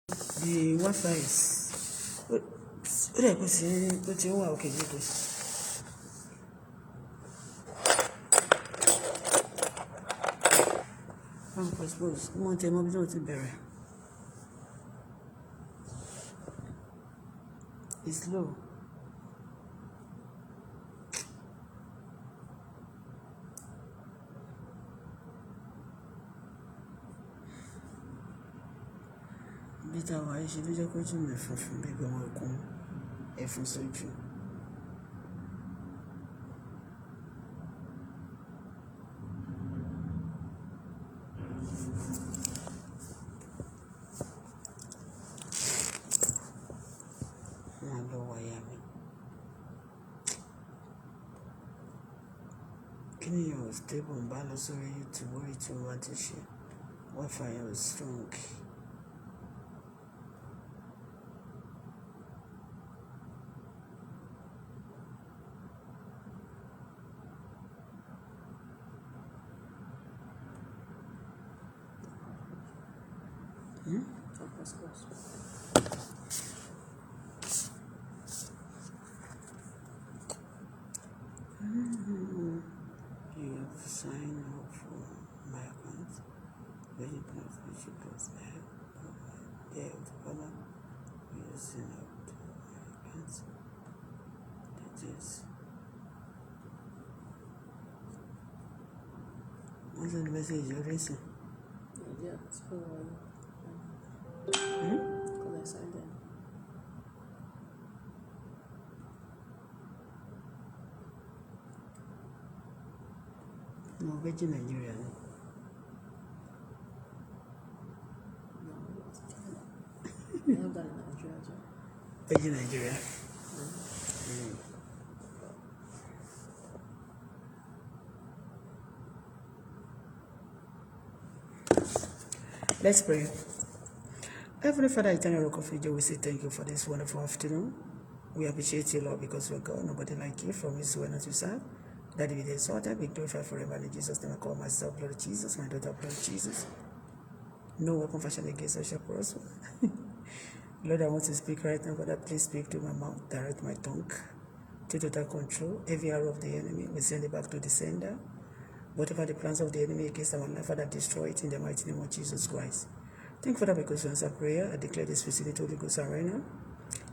The Wi-Fi is. Okay. I suppose. It's low. Bita wa ṣe ló jẹ́ kó tún mi funfun bí gbọmọ ẹkún ẹfun sójú. Wọ́n lọ wáyà mi. Kí ni yóò stable ń bá lọ sórí YouTube orí tí wọ́n ti ṣe Wi-Fi yóò strong. You have to sign up for my account. When you can switch it goes there. Yeah, Auto-Bola. You sign up to my account. That is. What's the message you're raising? Yeah, it's for because I signed in. No, Virgin Nigeria. No, it's China. I have that in Nigeria too. Virgin Nigeria. Let's pray. Heavenly Father, eternal rock of ages, we say thank you for this wonderful afternoon. We appreciate you, Lord, because we're God, nobody like you, from his way not to serve. That be the exalted, be glorified forever. In Jesus' name I call myself, Lord Jesus, my daughter, Lord Jesus. No weapon fashioned against us shall prosper. Lord, I want to speak right now, Father, please speak to my mouth, direct my tongue. Take total control. Every arrow of the enemy, we send it back to the sender. Whatever the plans of the enemy against our life, Father, destroy it in the mighty name of Jesus Christ. Thank you, Father, because you answer prayer. I declare this facility Holy Ghost arena.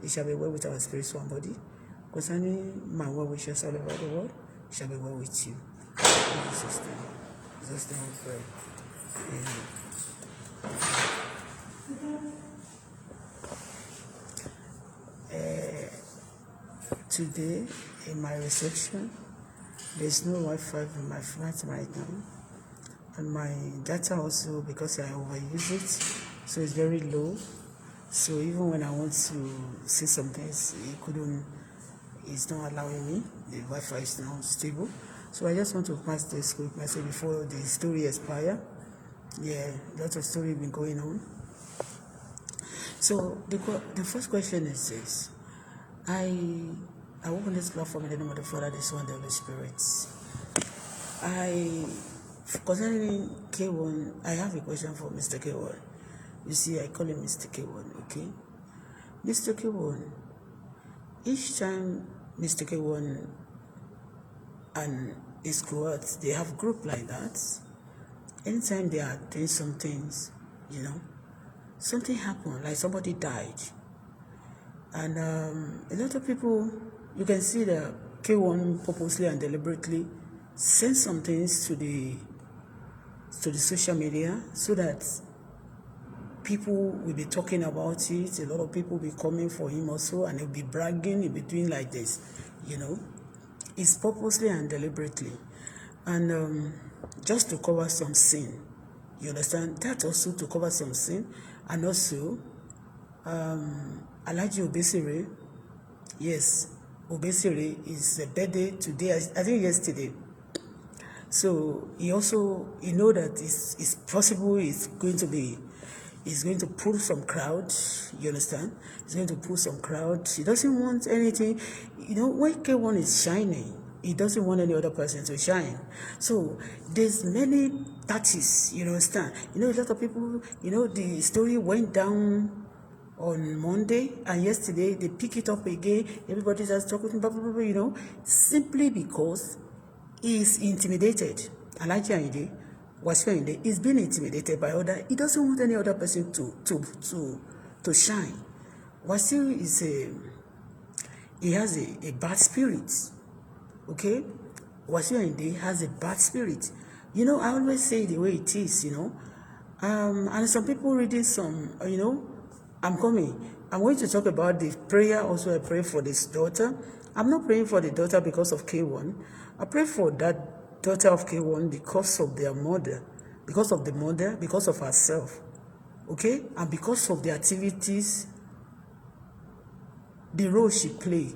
It shall be well with our spiritual body. Concerning my well wishes all over the world, it shall be well with you. In Jesus' name. In Jesus' name we pray. Amen. Today, in my reception, there's no Wi-Fi in my flat right now. And my data also, because I overuse it, so it's very low. So even when I want to see some things, it's not allowing me. The Wi-Fi is not stable. So I just want to pass this quick message before the story expires. Yeah, lots of story been going on. So the first question is this. I work on this platform in the name of the Father, the Son, and the Holy Spirit. Concerning K1, I have a question for Mr. K1. You see, I call him Mr. K1, okay? Mr. K1, each time Mr. K1 and his squads, they have group like that, anytime they are doing some things, something happened, like somebody died. And a lot of people, you can see that K1 purposely and deliberately send some things to the social media so that people will be talking about it. A lot of people will be coming for him also, and they'll be bragging, he'll be doing like this, It's purposely and deliberately. And just to cover some sin. You understand? That's also to cover some sin. And also, Alhaji Obesere, yes, Obesere is a birthday today, I think yesterday. So he know that it's possible he's going to pull some crowd, you understand? He's going to pull some crowd. He doesn't want anything. When K1 is shining, he doesn't want any other person to shine. So there's many parties, you understand? A lot of people, the story went down on Monday, and yesterday they pick it up again. Everybody just talking, blah, blah, blah, you know, simply because he's intimidated. Alhaji Akande Obesere is being intimidated by other. He doesn't want any other person to shine. Wasiu is he has a bad spirit. Okay? Wasiu Akande has a bad spirit. You know, I always say the way it is, you know. And some people reading some, you know, I'm going to talk about the prayer. Also, I pray for this daughter. I'm not praying for the daughter because of K1. I pray for that daughter of K1 because of their mother, because of the mother, because of herself. Okay? And because of the activities, the role she played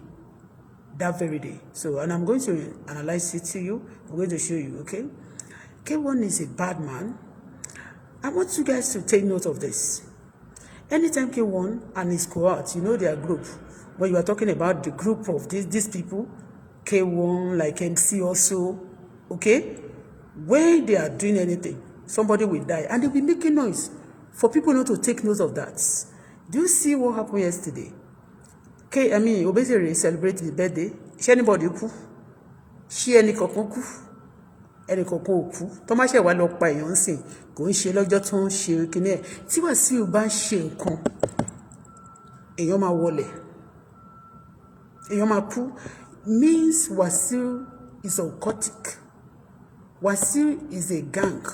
that very day. So, and I'm going to analyze it to you. I'm going to show you, okay? K1 is a bad man. I want you guys to take note of this. Anytime K1 and his cohort, you know their group, when you are talking about the group of these people, K1, like MC also, okay? When they are doing anything, somebody will die, and they'll be making noise for people not to take note of that. Do you see what happened yesterday? Obesere celebrate his birthday. Ṣé anybody kú? Ṣé ẹnìkankan kú? Ẹnìkankan ò kú. Tó má ṣe wá lọ pa èèyàn sìn, kò ń ṣe lọ́jọ́ tó ń ṣe kíní ẹ̀. Tí Wasiu bá ń ṣe nǹkan, èèyàn máa wọlẹ̀. Èèyàn máa kú. Means Wasiu is occultic. Wasiu is a gang.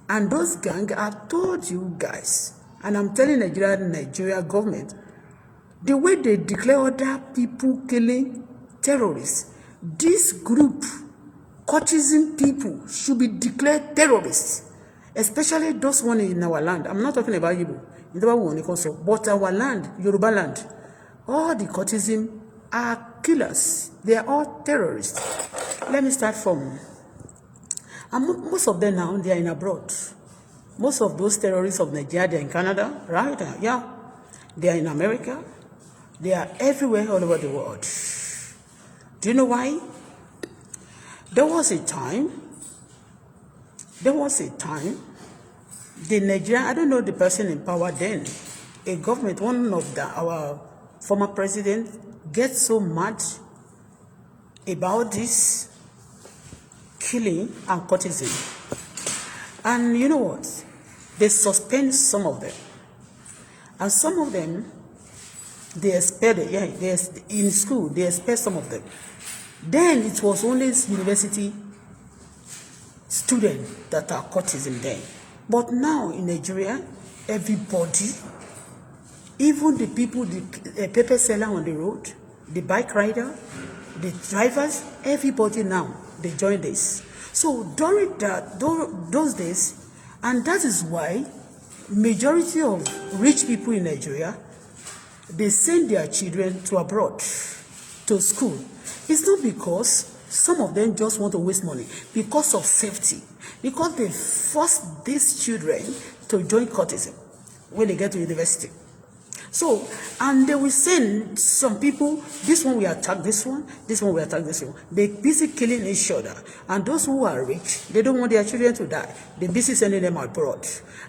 And those gang, I've told you guys, and I'm telling Nigeria government, the way they declare other people killing terrorists, this group, courtesan people, should be declared terrorists, especially those one in our land. I'm not talking about Igbo, but our land, Yoruba land, all the courtesan are killers. They are all terrorists. Let me start from, and most of them now, they are in abroad. Most of those terrorists of Nigeria, they are in Canada, right? Yeah. They are in America. They are everywhere all over the world. Do you know why? There was a time, the Nigeria, I don't know the person in power then, a government, one of our former president gets so mad about this killing and courtesan. And you know what? They suspend some of them. And some of them, they expelled, in school, they expelled some of them. Then it was only university students that are courtesan then. But now in Nigeria, everybody, even the people, the paper seller on the road, the bike rider, the drivers, everybody now, they join this. So during those days, and that is why majority of rich people in Nigeria, they send their children to abroad, to school. It's not because some of them just want to waste money, because of safety, because they force these children to join courtesan when they get to university. So, and they will send some people, this one will attack this one, this one will attack this one. They busy killing each other. And those who are rich, they don't want their children to die. They busy sending them abroad.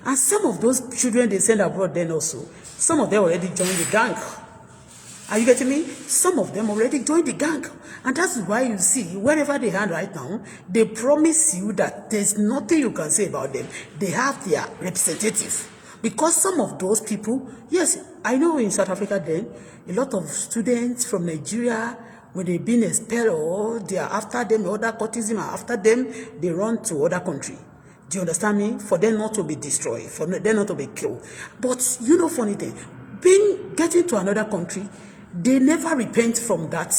And some of those children they send abroad then also, some of them already joined the gang. Are you getting me? Some of them already joined the gang. And that's why you see, wherever they are right now, they promise you that there's nothing you can say about them. They have their representative. Because some of those people, yes, I know in South Africa then, a lot of students from Nigeria, when they've been expelled or they are after them, other courtesan are after them, they run to other country. Do you understand me? For them not to be destroyed, for them not to be killed. But you know, funny thing, getting to another country, they never repent from that.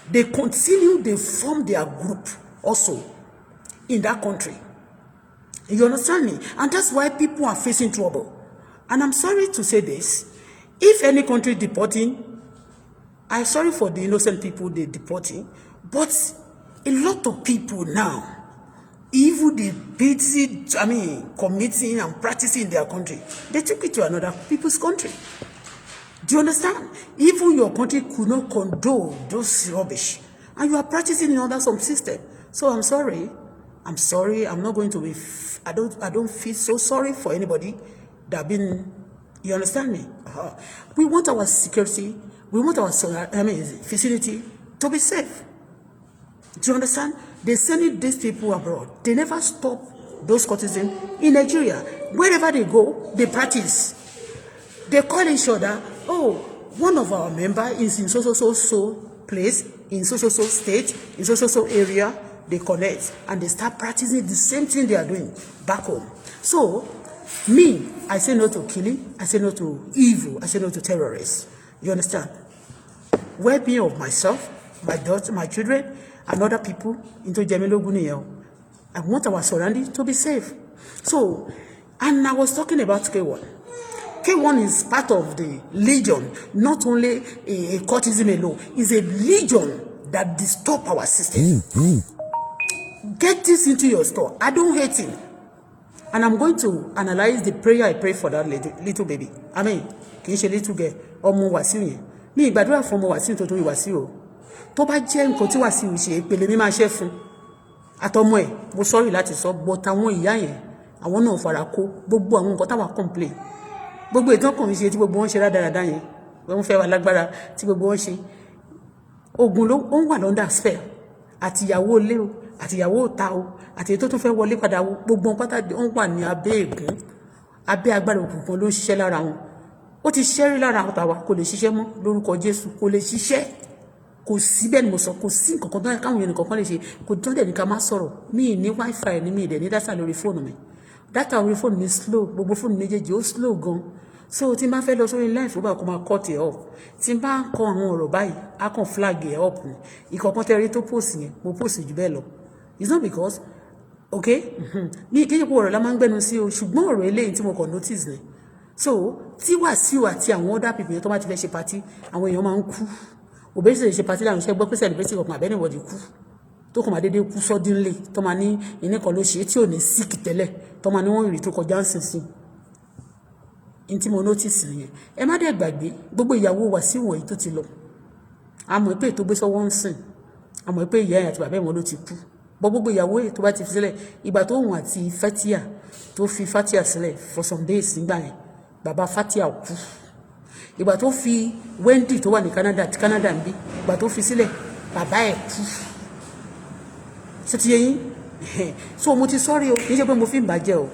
They continue, they form their group also in that country. You understand me? And that's why people are facing trouble. And I'm sorry to say this. If any country deporting, I'm sorry for the innocent people they deporting, but a lot of people now, even the busy, committing and practicing in their country, they took it to another people's country. Do you understand? Even your country could not condone those rubbish. And you are practicing in under some system. So I'm sorry. I'm not going to be, I don't feel so sorry for anybody that have been You understand me? We want our security, we want our facility to be safe. Do you understand? They send these people abroad. They never stop those courtesans in Nigeria. Wherever they go, they practice. They call each other, oh, one of our members is in so place, in so state, in so area. They connect and they start practicing the same thing they are doing back home. So, me, I say no to killing, I say no to evil, I say no to terrorists. You understand? Well-being of myself, my daughter, my children, and other people into Jemelo Guniyel. I want our surroundings to be safe. So, and I was talking about K1. K1 is part of the legion, not only a courtesan alone, it's a legion that disturb our system. Get this into your store. I don't hate him. And I'm going to analyze the prayer I pray for that little baby. I mean, kì í ṣe little girl, ọmọ Wàsíù yẹn. Mi ìgbàdúrà fún ọmọ Wàsíù tó torí Wàsíù o. Tó bá jẹ́ nǹkan tí Wàsíù ṣe ìpele mi máa ṣe fún. Àtọmọ ẹ̀, mo sorry láti sọ, but àwọn ìyá yẹn, àwọn náà fara kó gbogbo àwọn nǹkan táwa complain. Gbogbo ìtàn kan ṣe tí gbogbo wọn ṣe rádaràda yẹn. Wọ́n fẹ́ wà lágbára tí gbogbo wọn ṣe. Ogun ló ń wà lọ́ndà spell. Àti ìyàwó ilé o, àti ìyàwó ta o, àti èyí tó tún fẹ́ wọlé padà o, gbogbo wọn pátá wọ́n wà ní abẹ́ ègún, abẹ́ agbára òkùnkùn ló ń ṣiṣẹ́ lára wọn. Ó ti ṣẹ́rí lára àtàwà kò lè ṣiṣẹ́ mọ́ lórúkọ Jésù, kò lè ṣiṣẹ́. Kò sí bẹ́ẹ̀ ni mo sọ, kò sí nǹkan kan tó yẹ káwọn èèyàn nìkan lè ṣe, kò tó dẹ̀ ní ká má sọ̀rọ̀. Mi ní wifi ní mi ìdẹ̀ ní dátà lórí fóònù mi. Dátà orí fóònù mi slow, gbogbo fóònù méjèèjì ó slow gan. So tí n bá fẹ́ lọ sórí live bá kó máa cut it off. Tí n bá ń kọ àwọn ọ̀rọ̀ báyìí, á kàn flag ẹ̀ up ni. Ìkọ̀kan tẹ́rí tó post yẹn, mo post jù bẹ́ẹ̀ lọ. It's not because, okay, ní kí n ṣe pé ọ̀rọ̀ la máa ń gbẹ́nu sí o, ṣùgbọ́n ọ̀rọ̀ eléyìí tí mo kàn notice ni. So tí Wàsíù àti àwọn other people yẹn tó bá ti fẹ́ ṣe party, àwọn èèyàn máa ń kú. Obesere ṣe party láwọn iṣẹ́ gbọ́ pé celebrity ọkùnrin àbẹ́nìwọ̀dì kú. Tó kàn máa dédé kú suddenly, tó máa ní ìníkan ló ṣe tí ò ní sick tẹ́lẹ̀, tó máa ní wọ́n rí tó kọjá ń sìn. Ntí mo notice nìyẹn. Ẹ má dẹ̀ gbàgbé gbogbo ìyàwó Wàsíù wọ̀nyí tó ti lọ. A mọ̀ pé tó gbé sọ́wọ́ ń sìn. A mọ̀ pé ìyá ẹ̀ àti bàbá ẹ̀ wọn ló ti kú. Gbogbo ìyàwó ẹ̀ tó bá ti fi sílẹ̀, ìgbà tó òun àti Fatia tó fi Fatia sílẹ̀ for some days nígbà yẹn, bàbá Fatia kú. Ìgbà tó fi Wendy tó wà ní Canada tí Canada ń bí, ìgbà tó fi sílẹ̀, bàbá ẹ̀ kú. Ṣé ti yé yín? So mo ti sorry o, kì í ṣe pé mo fi ń bàjẹ́ o.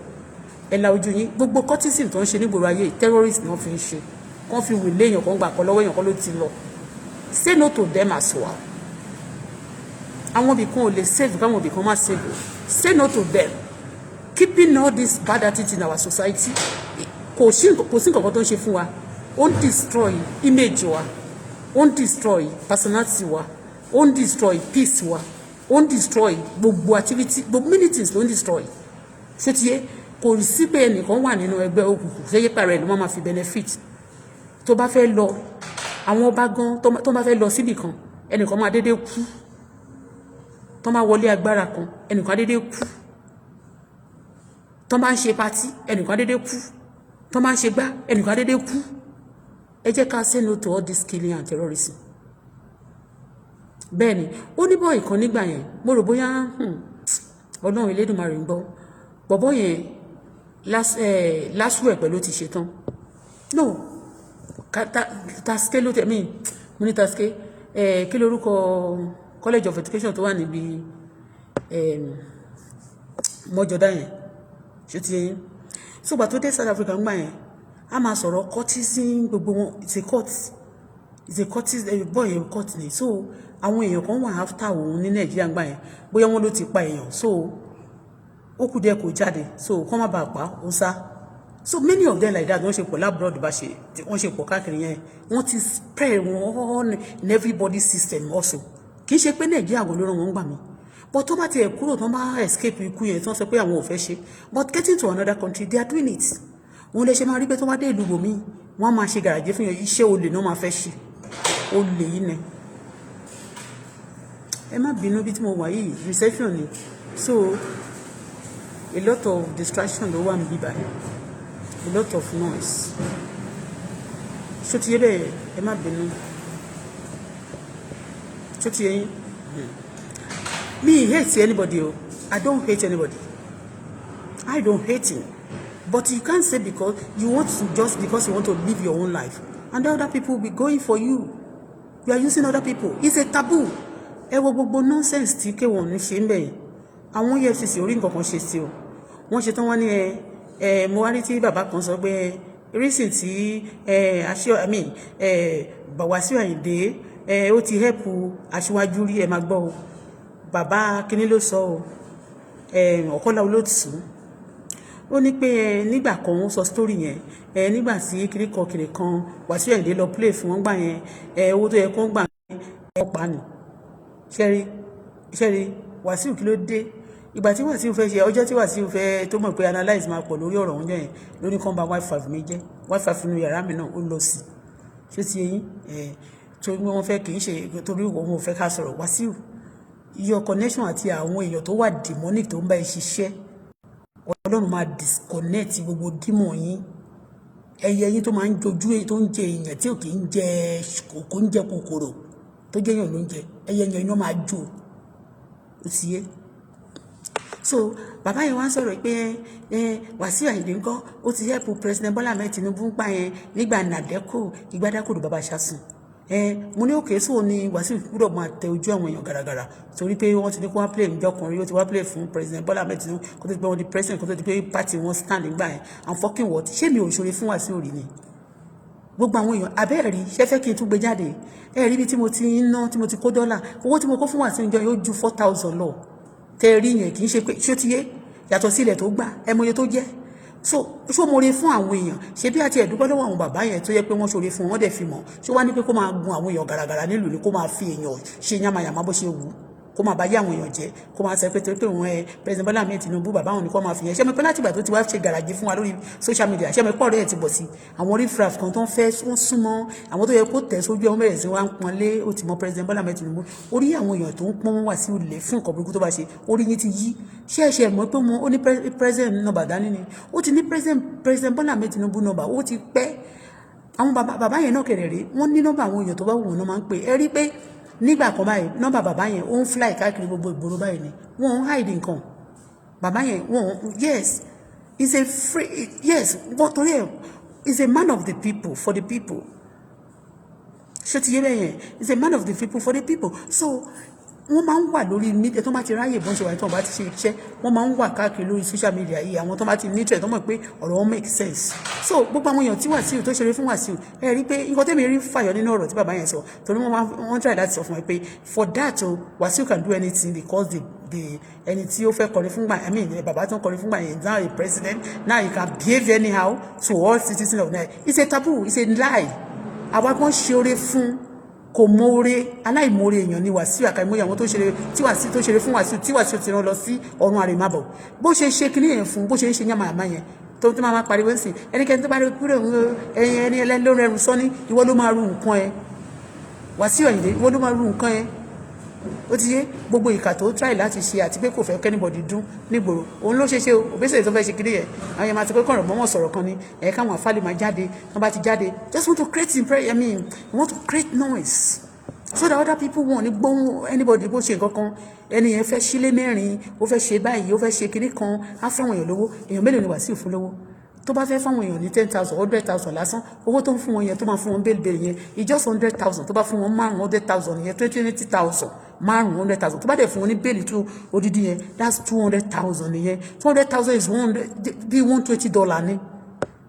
Ẹ la ojú yín, gbogbo courtesan tó ń ṣe nígboro ayé terrorist ni wọ́n fi ń ṣe. Wọ́n fi wìlé èèyàn kan gbà kan lọ́wọ́ èèyàn kan ló ti lọ. Say no to them as well. Àwọn ibì kan ò lè save káwọn ibì kan má save. Say no to them. Keeping all this bad attitude in our society, kò sí nǹkan tó ń ṣe fún wa. Ó ń destroy image wa, ó ń destroy personality wa, ó ń destroy peace wa, ó ń destroy gbogbo activity, gbogbo many things ló ń destroy. Ṣé ti yé? Kò sí pé ẹnìkan wà nínú ẹgbẹ́ òkùnkùn ṣé yípa rẹ̀ ló máa fi benefit. Tó bá fẹ́ lọ, àwọn ọba gan tó bá fẹ́ lọ síbì kan, ẹnìkan máa dédé kú. Tó máa wọlé agbára kan, ẹnìkan dédé kú. Tó máa ń ṣe party, ẹnìkan dédé kú. Tó máa ń ṣe gbá, ẹnìkan dédé kú. Ẹ jẹ́ ká say no to all this killing and terrorism. Bẹ́ẹ̀ni, ó ní bọ́ọ̀ ìkan nígbà yẹn, mo rò bóyá Ọlọ́run Elédùmarè ń gbọ́. Bọ̀bọ́ yẹn last week pẹ̀lú ti ṣetán. No, taske ló tẹ̀ mí, mo ní taske, kí lórúkọ College of Education tó wà níbi mọ́jọ́dá yẹn, ṣé ti yẹn. So gbà tó dé South Africa ń gbà yẹn, a máa sọ̀rọ̀ courtesan gbogbo wọn, it's a courtesan, boy yẹn court ni. So àwọn èèyàn kan wà after òun ní Nàìjíríà ń gbà yẹn, bóyá wọ́n ló ti pa èèyàn. So ó kù díẹ̀ kò jáde, so kọ́ má bàa pa ó sá. So many of them like that wọ́n ṣe pọ̀ labroad bá ṣe wọ́n ṣe pọ̀ káàkiri yẹn, wọ́n ti spread wọn in everybody's system also. Kì í ṣe pé Nàìjíríà wọ́n ló rán wọn gbà mí, but tó bá ti ẹ̀ kúrò tó bá escape ikú yẹn tó ń sọ pé àwọn ò fẹ́ ṣe, but getting to another country they are doing it. Wọ́n lè ṣe máa rí pé tó bá dé ìlú bòmí wọ́n máa ṣe gàràjé fún yẹn, iṣẹ́ olè náà máa fẹ́ ṣe olè yìí ni. Ẹ má bínú bí tí mo wà yìí reception ni, so a lot of distraction ló wà níbí báyìí, a lot of noise. Ṣó ti yé bẹ́ẹ̀, ẹ má bínú. Ṣó ti yé yín? Me hate anybody o. I don't hate anybody. I don't hate him. But you can't say because you want to, just because you want to live your own life, and other people will be going for you. You are using other people. It's a taboo. Ẹ wo gbogbo nonsense tí K1 ní ṣe ń bẹ̀ yẹn. Àwọn EFCC orí nǹkan kan ṣe sí o. Wọ́n ṣe tán wọ́n ní mo wá rí tí bàbá kan sọ pé reason tí Wasiu Ayinde ó ti help aṣíwájú rí ẹ máa gbọ́ o. Bàbá kíní ló sọ o. Ọ̀kọ́lá Olótùú. Ó ní pé nígbà kan wọ́n sọ story yẹn nígbà tí kiri kan Wasiu Ayinde lọ play fún wọn gbà yẹn owó tó yẹ kó gbà pa ni ṣẹ́rí Wasiu kí ló dé ìgbà tí Wasiu fẹ́ ṣe ọjọ́ tí Wasiu fẹ́ tó mọ̀ pé analyze máa pọ̀ lórí ọ̀rọ̀ oúnjẹ yẹn ló ní kán ba wifi mi jẹ́ wifi nínú yàrá mi náà ó lọ sí ṣé ti eyín torí wọ́n fẹ́ kì í ṣe torí wọn ò fẹ́ ká sọ̀rọ̀ Wasiu your connection àti àwọn èèyàn tó wà demonic tó ń bá ẹ ṣiṣẹ́ Ọlọ́run máa disconnect gbogbo dímọ̀ yín ẹyẹ yín tó máa ń jojú tó ń jẹ èèyàn tí ò kì í jẹ kò ń jẹ kòkòrò tó jẹ́ èèyàn ló ń jẹ ẹyẹ yẹn iná máa jó ó ti yé so bàbá yẹn wá ń sọ̀rọ̀ pé Wasiu Ayinde ńkọ́ ó ti help President Bola Ahmed Tinubu ń pa yẹn nígbà nàdẹ́kò ìgbádàkòdò bàbá ṣàsùn mo ní òkè sóò ni Wasiu gbọ́dọ̀ máa tẹ ojú àwọn èèyàn gàràgàrà torí pé wọ́n ti ní kó wá play ìjọ kan rí ó ti wá play fún President Bola Ahmed Tinubu kó tó ti pé wọ́n di president kó tó ti pé party wọn stand nígbà yẹn and fucking what ṣé mi ò ṣoore fún Wasiu rí ni gbogbo àwọn èèyàn abẹ́ẹ̀ rí ṣẹ́fẹ́ kí n tún gbé jáde rí bí tí mo ti ń ná tí mo ti kó dọ́là owó tí mo kó fún Wasiu ìjọ yóò ju 4,000 lọ tẹ rí yẹn kì í ṣe pé ṣó ti yé yàtọ̀ sí ilẹ̀ tó gbà ẹmọye tó jẹ́ so ṣó mo re fún àwọn èèyàn ṣe bí àti ẹ̀dúgbọ́ lọ́wọ́ àwọn bàbá yẹn tó yẹ pé wọ́n ṣoore fún wọn dẹ̀ fi mọ̀ ṣó wá ní pé kó máa gun àwọn èèyàn gàràgàrà nílùú ni kó máa fi èèyàn ṣe yàmàyàmá bó ṣe wù kó máa bá yé àwọn èèyàn jẹ́ kó máa sọ pé torí pé òun President Bola Ahmed Tinubu bàbá òun ni kó máa fi yẹn ṣé mo pé láti ìgbà tó ti wá ṣe gàràjì fún wa lórí social media ṣé mo pọ̀ rẹ̀ ti bọ̀ sí àwọn refraf kan tó ń fẹ́ wọ́n súnmọ́ àwọn tó yẹ kó tẹ̀ sójú ẹ̀ wọ́n bẹ̀rẹ̀ sí wá ń pọn lé ó ti mọ President Bola Ahmed Tinubu orí àwọn èèyàn tó ń pọ́n wá sí olè fún nǹkan burúkú tó bá ṣe orí yín ti yí ṣé ẹ̀ṣẹ̀ mọ̀ pé ó ní president nọ́mbà dání ni ó ti ní President Bola Ahmed Tinubu nọ́mbà ó ti pẹ́ àwọn bàbá yẹn náà kẹ̀rẹ̀ rí wọ́n ní nọ́mbà àwọn èèyàn tó bá wù wọ́n náà máa ń pè ẹ rí pé nígbà kan báyìí nọ́mbà bàbá yẹn ó ń fly káàkiri gbogbo ìgboro báyìí ni wọ́n ń hide nǹkan bàbá yẹn yes he's a free yes but torí ẹ̀ he's a man of the people for the people ṣé ti yé bẹ́ẹ̀ yẹn he's a man of the people for the people so wọ́n máa ń wà lórí media tó bá ti ráyè bọ́n ṣe wà tó bá ti ṣe iṣẹ́ wọ́n máa ń wà káàkiri lórí social media yìí àwọn tó bá ti ní ìtẹ̀ tó mọ̀ pé ọ̀rọ̀ wọn make sense so gbogbo àwọn èèyàn tí Wasiu tó ṣeré fún Wasiu ẹ rí pé nǹkan tẹ́mi rí fàyọ nínú ọ̀rọ̀ tí bàbá yẹn sọ torí wọ́n try láti sọ fún ẹ pé for that Wasiu can do anything because the ẹni tí ó fẹ́ kọrin fúngbà bàbá tó ń kọrin fúngbà yẹn now a president now he can behave anyhow to all citizens of Nigeria it's a taboo it's a lie àwa kan ṣe oore fún kò mọ̀ọ́rẹ́ aláìmọ̀ọ́rẹ́ èèyàn ni Wasiu àkàìmọ̀ọ́yà àwọn tó ṣeré tí Wasiu tó ṣeré fún Wasiu tí Wasiu ti rán lọ sí ọ̀run àrèmábọ̀ bó ṣe ṣe kíní yẹn fún bó ṣe ń ṣe yàmàyàmá yẹn tó máa pariwo sí ẹnikẹ́ni tó bá rí kúrò ẹni ẹlẹ́ni ló rẹrù sọ́ní ìwọ ló máa rú nǹkan ẹ Wasiu Ayinde ìwọ ló máa rú nǹkan ẹ ó ti yé gbogbo ìkà tó try láti ṣe àti pé kò fẹ́ kẹ́nìbọ̀dì dún nígboro òun ló ṣe o Obesere tó fẹ́ ṣe kiri yẹn àwọn yẹn máa ti pé kọ̀rọ̀ mọ́mọ́ sọ̀rọ̀ kan ni káwọn àfáàlì máa jáde wọ́n bá ti jáde just want to create you want to create noise so that other people wọ́n ní gbóhùn anybody bó ṣe nǹkan kan ẹni yẹn fẹ́ sílé mẹ́rin ó fẹ́ ṣe báyìí ó fẹ́ ṣe kiri kan á fáwọn èèyàn lówó èèyàn mélòó ni Wasiu fún lówó tó bá fẹ́ fáwọn èèyàn ní 10,000 100,000 lásán owó tó ń fún wọn yẹn tó máa fún wọn bẹ́ẹ̀lì yẹn just 100,000 tó bá fún wọn 100,000 yẹn 20,000 100,000 tó bá dẹ̀ fún wọn ní bẹ́ẹ̀lì tó odidi yẹn that's 200,000 yẹn 200,000 is bí $120 ni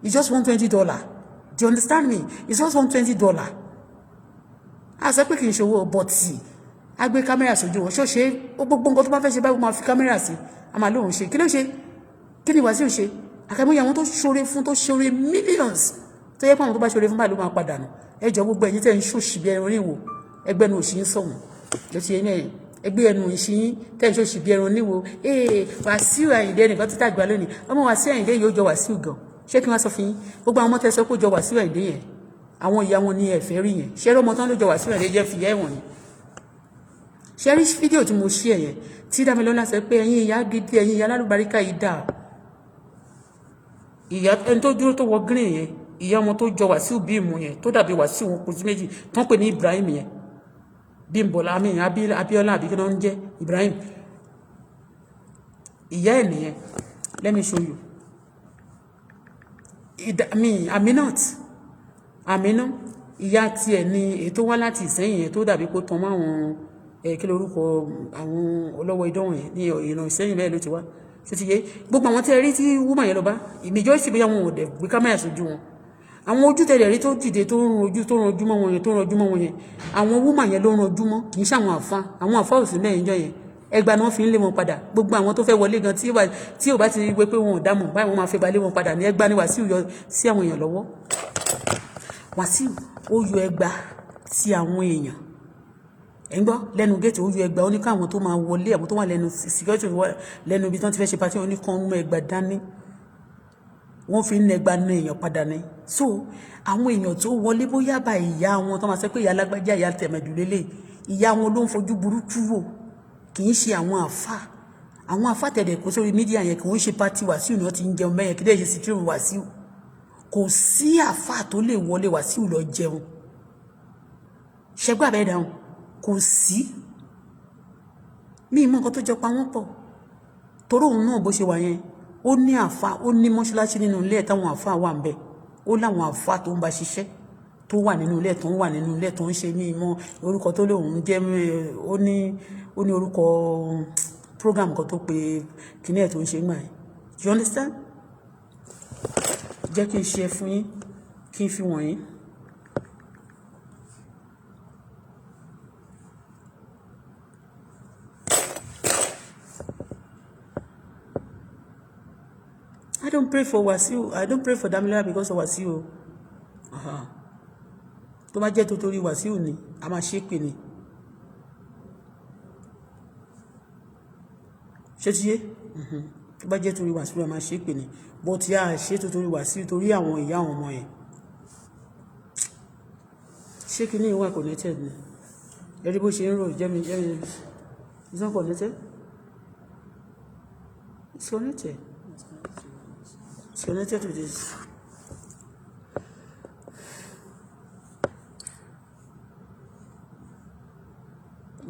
it's just $120 do you understand me it's just $120 a sọ pé kì í ṣòwò bọ̀tì a gbé kámẹ́rà sójú wọn ṣó ṣe gbogbo nǹkan tó bá fẹ́ ṣe báyìí máa fi kámẹ́rà sí a máa lóun ṣe kí ló ṣe kí ni Wasiu ṣe àkàìmọye àwọn tó ṣoore fún tó ṣoore millions tó yẹ pé àwọn tó bá ṣoore fún báyìí ló máa padà nù ẹjọ́ gbogbo ẹ̀yin tẹ́ ń ṣòṣì bí ẹran níwò ẹgbẹ́ nu òṣì ń sọ̀hún ló ti yẹn ẹ̀yìn ẹgbẹ́ ẹnu ìṣiyín tẹ́ ń ṣòṣì bí ẹran níwò Wasiu Ayinde nìkan tó tàgbà lónìí ọmọ Wasiu Ayinde yóò jọ Wasiu gan ṣé kí wọ́n sọ fún yín gbogbo àwọn ọmọ tẹ́ sọ pé ó jọ Wasiu Ayinde yẹn àwọn ìyá wọn ní ẹ̀fẹ́ rí yẹn ṣé ọmọ tán ló jọ Wasiu Ayinde jẹ́ fìyà ẹ̀wọ̀n ni ṣé rí fídíò tí mo ṣí ẹ̀yẹn tí Dámilọ́lá sọ pé ẹ̀yin ìyá gidi ẹ̀yin ìyá alálùbáríkà yìí dáa ìyá ẹni tó dúró tó wọ green yẹn ìyá ọmọ tó jọ Wasiu bíìmù yẹn tó dàbí Wasiu wọn kùsù méjì tán pè ní Ibrahim yẹn Bímbọ́lá Abíọ́lá àbí kí ló ń jẹ́ Ibrahim ìyá ẹ̀ nìyẹn let me show you Àmínà ìyá tiẹ̀ ni ètò wá láti Ìsẹ́yìn yẹn tó dàbí kó tan mọ́ àwọn kí lorúkọ àwọn ọlọ́wọ́ idán yẹn ní ìran Ìsẹ́yìn bẹ́ẹ̀ ló ti wá ṣé ti yé gbogbo àwọn tẹ́ rí tí woman yẹn lọ bá majority bí àwọn òde gbé kámẹ́rà sójú wọn àwọn ojú tẹ̀lé rí tó dìde tó ń ranjú mọ́ wọn yẹn àwọn woman yẹn ló ń ranjú mọ́ kì í ṣe àwọn àfa ò sí mẹ́rin jọ yẹn ẹgbàá ni wọ́n fi ń lé wọn padà gbogbo àwọn tó fẹ́ wọlé gan tí ò bá ti wé pé wọn ò dámọ̀ báyìí wọ́n máa fẹ́ balẹ̀ wọn padà ní ẹgbàá ni Wàsíù yọ sí àwọn èèyàn lọ́wọ́ Wàsíù ó yọ ẹgbàá sí àwọn èèyàn ẹ̀ngbọ́ lẹ́nu gẹ́ẹ̀tì ó yọ ẹgbàá ó ní káwọn tó máa wọlé àwọn tó wà lẹ́nu security lẹ́nu ibi tí wọ́n ti fẹ́ ṣe pàtí wọn ní kan mú ẹgbàá dání wọ́n fi ń ẹgbàá ní èèyàn padà ní so àwọn èèyàn tó wọlé bóyá bá ìyá wọn tó máa sọ pé ìyá alágbájá ìyá tẹ̀mẹ̀dù lélẹ̀ ìyá wọn ló ń fojú burúkú wò kì í ṣe àwọn àfà tẹ̀dẹ̀ kó sórí mídíà yẹn kì í ṣe pàtí Wàsíù náà ti ń jẹun bẹ́yẹn kí lè ṣe sítírù Wàsíù kò sí àfà tó lè wọlé Wàsíù lọ jẹun ṣẹgbà bẹ́ẹ̀ dáhùn kò sí mímọ́ nǹkan tó jọ pa wọ́n pọ̀ torí òun náà bó ṣe wà yẹn ó ní àfà ó ní mọ́ṣáláṣí nínú ilé ẹ̀ táwọn àfà wà ń bẹ̀ ó láwọn àfà tó ń bá ṣiṣẹ́ tó wà nínú ilé tó ń wà nínú ilé tó ń ṣe ní ìmọ̀ orúkọ tó lóun jẹ́ ó ní orúkọ program kan tó pe kíní ẹ̀ tó ń ṣe gbà yẹn you understand jẹ́ kí n ṣe fún yín kí n fi wọ̀nyí. I don't pray for Wasiu. I don't pray for Damilola because of Wasiu. Tó bá jẹ́ tó torí Wasiu ni, a máa ṣépè ni. Ṣé ti yé? Tó bá jẹ́ torí Wasiu, a máa ṣépè ni. But ya ṣe tó torí Wasiu torí àwọn ìyá àwọn ọmọ yẹn. Ṣé kí ni ìwà connected ni? Ẹ̀rí bó ṣe ń rò jẹ́mi. It's not connected? It's connected. It's connected to this.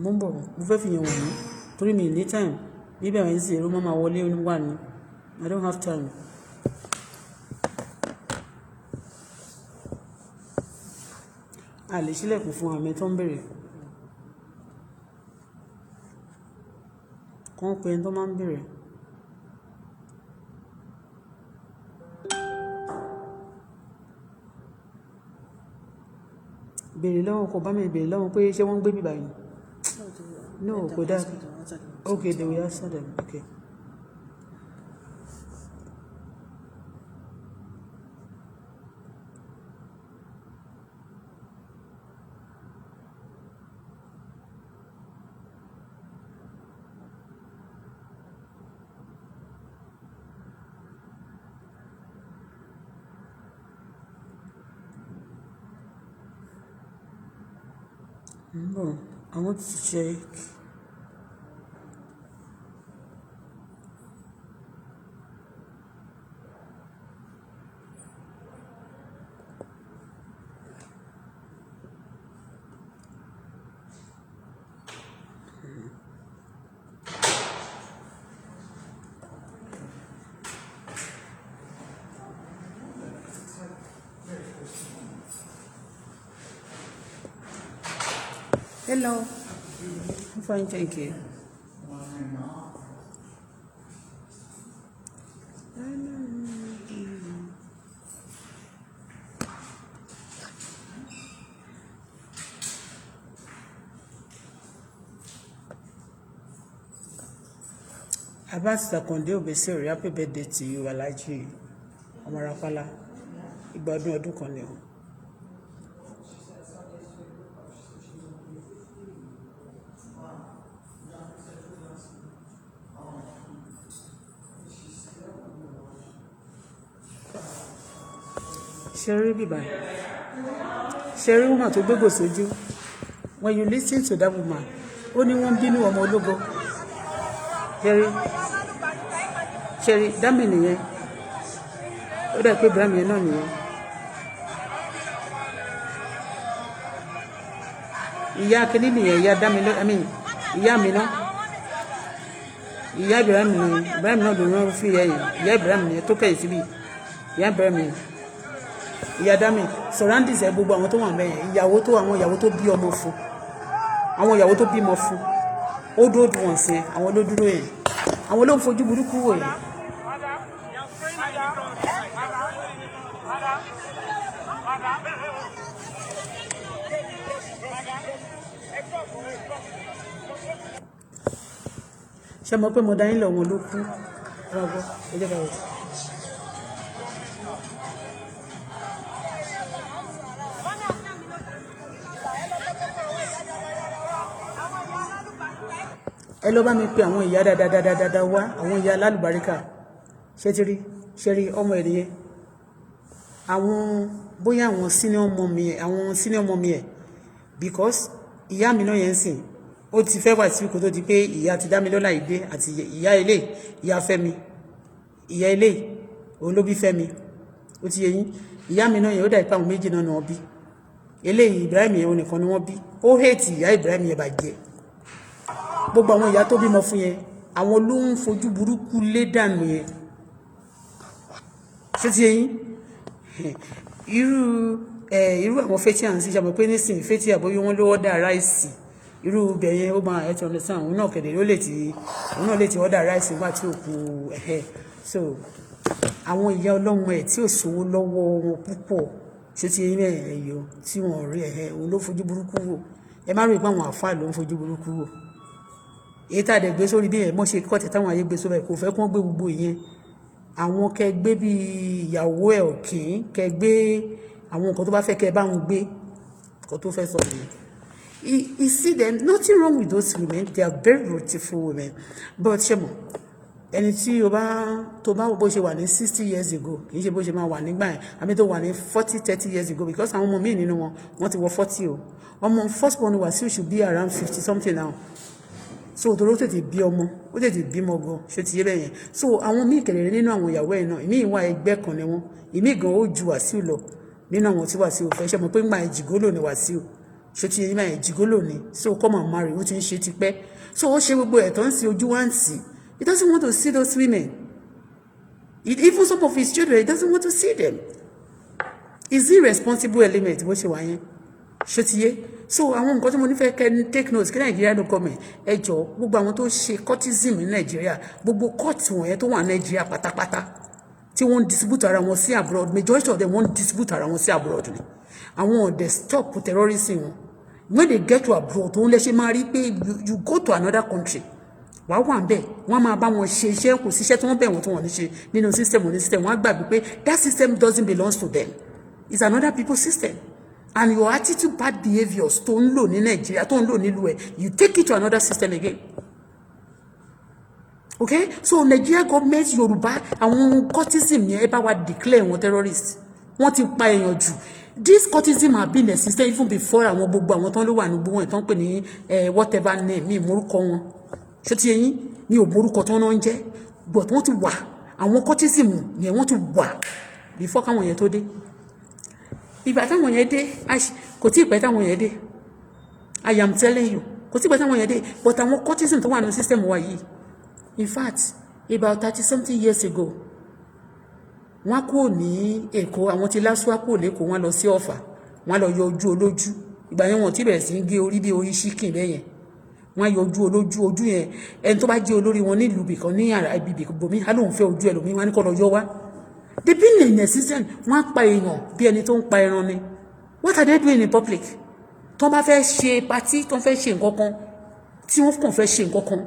Mo ń bọ̀, mo fẹ́ fi yẹn wọ̀nyí torí mi ní time bíbẹ̀ wọ́n sì èrò máa wọlé wà ní I don't have time. A lè ṣílẹ̀kùn fún àmì tó ń bèrè kàn pé ẹni tó máa ń bèrè. Bèrè lọ́wọ́ kò bá mi bèrè lọ́wọ́ pé ṣé wọ́n ń gbé bíbá yìí. No, kò dá. Okay, they will answer them. Okay. No, I want to check. Hello. I'm fine, thank you. Alhaji Akande Obesere, happy birthday to you, Alhaji Amarapala. Ìgbádùn ọdún kan ni o. Sherry Biba. Sherry woman tó gbégbò sójú. When you listen to that woman, ó ní wọ́n bínú ọmọ ológo. Sherry, dámì nìyẹn. Ó dà pé Ibrahim yẹn náà nìyẹn. Ìyá kìíní nìyẹn, ìyá Dámilọ́, ìyá mi náà. Ìyá Ibrahim náà ló rán fi ìyá yẹn. Ìyá Ibrahim yẹn tó kẹ́yìn síbí. Ìyá Ibrahim yẹn. ìyá dami surroundings ẹ gbogbo àwọn tó wà ńbẹ̀ yẹn àwọn ìyàwó tó bí ọmọ fún àwọn ìyàwó tó bímọ fún old ones yẹn àwọn ló dúró yẹn àwọn ló ń fojú burúkú wò yẹn. ṣé mo pé mo dá yín lọ wọn ló kú rọgbọ ẹjẹ bá wọ. ẹ lọ bá mi pe àwọn ìyá dáadáa wá àwọn ìyá alálùbáríkà ṣe rí ọmọ ènìyàn àwọn bóyá àwọn senior mom ẹ because ìyá mi náà yẹn ń sìn ó ti fẹ́ wà sí kò tó di pé ìyá ti Dámilọ́lá ìdé àti ìyá ilé ìyá Fẹ́mi ìyá ilé òun ló bí Fẹ́mi ó ti yé yín ìyá mi náà yẹn ó dà ìpá àwọn méjì náà náà bí eléyìí Ibrahim yẹn onìkan ni wọ́n bí ó hate ìyá Ibrahim yẹn bàjẹ́ gbogbo àwọn ìyá tó bímọ fún yẹn àwọn ló ń fojú burúkú lé dànù yẹn ṣé ti yé yín irú àwọn fẹ́tí à ń síjà mọ̀ pé nísìnyí fẹ́tí àbóyí wọn ló ọ̀dà ráìsì irú ibẹ̀ yẹn ó máa ẹ̀ tí ọ̀nà òun náà kẹ̀dẹ̀ òun náà lè ti ọ̀dà ráìsì nígbà tí òkú so àwọn ìyá ọlọ́run ẹ̀ tí ò sówó lọ́wọ́ wọn púpọ̀ ṣé ti yẹn ẹ̀yọ tí wọ́n rí òun ló fojú burúkú wò ẹ má rí i pé àwọn àfáà ló ń fojú burúkú wò èyí tá a dẹ̀ gbé sórí bí ẹ̀ mọ́ ṣe kọ́tẹ̀ táwọn ayé gbé sórí ẹ̀ kò fẹ́ kí wọ́n gbé gbogbo ìyẹn àwọn kẹgbé bíi ìyàwó ẹ̀ òkín kẹgbé àwọn nǹkan tó bá fẹ́ kẹ bá wọn gbé nǹkan tó fẹ́ sọ nìyẹn. You see them, nothing wrong with those women, they are very beautiful women, but ṣe mọ̀ ẹni tí tó bá bó ṣe wà ní 60 years ago kì í ṣe bó ṣe máa wà nígbà yẹn àbí tó wà ní 40-30 years ago because àwọn ọmọ míì nínú wọn wọ́n ti wọ 40 o ọmọ first born Wasiu should be around 50 something now so òtòrò tètè bí ọmọ ó tètè bímọ gan ṣe ti yé bẹ́ẹ̀ yẹn so àwọn míì kẹ̀lẹ̀ nínú àwọn ìyàwó ẹ̀ náà ìmí ìwà ẹgbẹ́ kan ni wọ́n ìmí gan ó ju Wasiu lọ nínú àwọn tí Wasiu fẹ́ ṣe mọ̀ pé ńgbà ìjìgólò ni Wasiu ṣe ti yé bẹ́ẹ̀ ìjìgólò ni so come and marry ó ti ń ṣe tipẹ́ so ó ṣe gbogbo ẹ̀tọ́ ń sí ojú wá ń tì he doesn't want to see those women even some of his children he doesn't want to see them is irresponsible element bó ṣe wà yẹn ṣe ti yé so àwọn nǹkan tí mo nífẹ̀ẹ́ kẹ́ take note kí Nàìjíríà ló comment ẹ jọ gbogbo àwọn tó ṣe courtism ní Nàìjíríà gbogbo court wọ̀nyẹn tó wà Nàìjíríà pátápátá tí wọ́n distribute ara wọn sí abroad majority of them wọ́n distribute ara wọn sí abroad ni àwọn ọ̀dẹ̀ stop terrorism wọn when they get to abroad òun lè ṣe máa rí pé you go to another country wàá wà ń bẹ̀ wọ́n máa bá wọn ṣe iṣẹ́ kò síṣẹ́ tí wọ́n bẹ̀ wọ́n tí wọ́n ní ṣe nínú system wọ́n á gbàgbé pé that system doesn't belong to them it's another people's system and your attitude bad behaviours tó ń lò ní Nàìjíríà tó ń lò nílùú ẹ̀ you take it to another system again okay so Nigeria government Yorùbá àwọn courtism yẹn ẹ bá wa declare wọn terrorists wọ́n ti pa èèyàn jù this courtism have been existing even before àwọn gbogbo àwọn tán ló wà ní gbogbo wọn tán pè ní whatever name mi ìmúrúkọ wọn ṣé ti yẹn mi ò morúkọ tán náà ń jẹ́ but wọ́n ti wà àwọn courtism yẹn wọ́n ti wà before káwọn yẹn tó dé ìgbà táwọn yẹn dé kò tí ì pẹ́ táwọn yẹn dé I am telling you kò tí ì pẹ́ táwọn yẹn dé but àwọn courtism tó wà ní system wa yìí in fact about 30-something years ago wọ́n kúrò ní Èkó àwọn tí lásùwá kúrò lẹ́kọ̀ọ́ wọ́n lọ sí Ọ̀fà wọ́n lọ yọ ojú olójú ìgbà yẹn wọ́n ti bẹ̀rẹ̀ sí gé orí bí orí ṣíkìn bẹ́ẹ̀ yẹn wọ́n yọ ojú olójú ojú yẹn ẹni tó bá jẹ́ olórí wọn nílùú bìkan ní àrà ibi bòmí á lóun fẹ́ ojú ẹlòmíì wọ́n á ní kọ́ lọ yọ wá they been in existence wọ́n á pa èèyàn bí ẹni tó ń pa ẹran ni what are they doing in public tó bá fẹ́ ṣe patí tó fẹ́ ṣe nǹkan kan tí wọ́n kàn fẹ́ ṣe nǹkan kan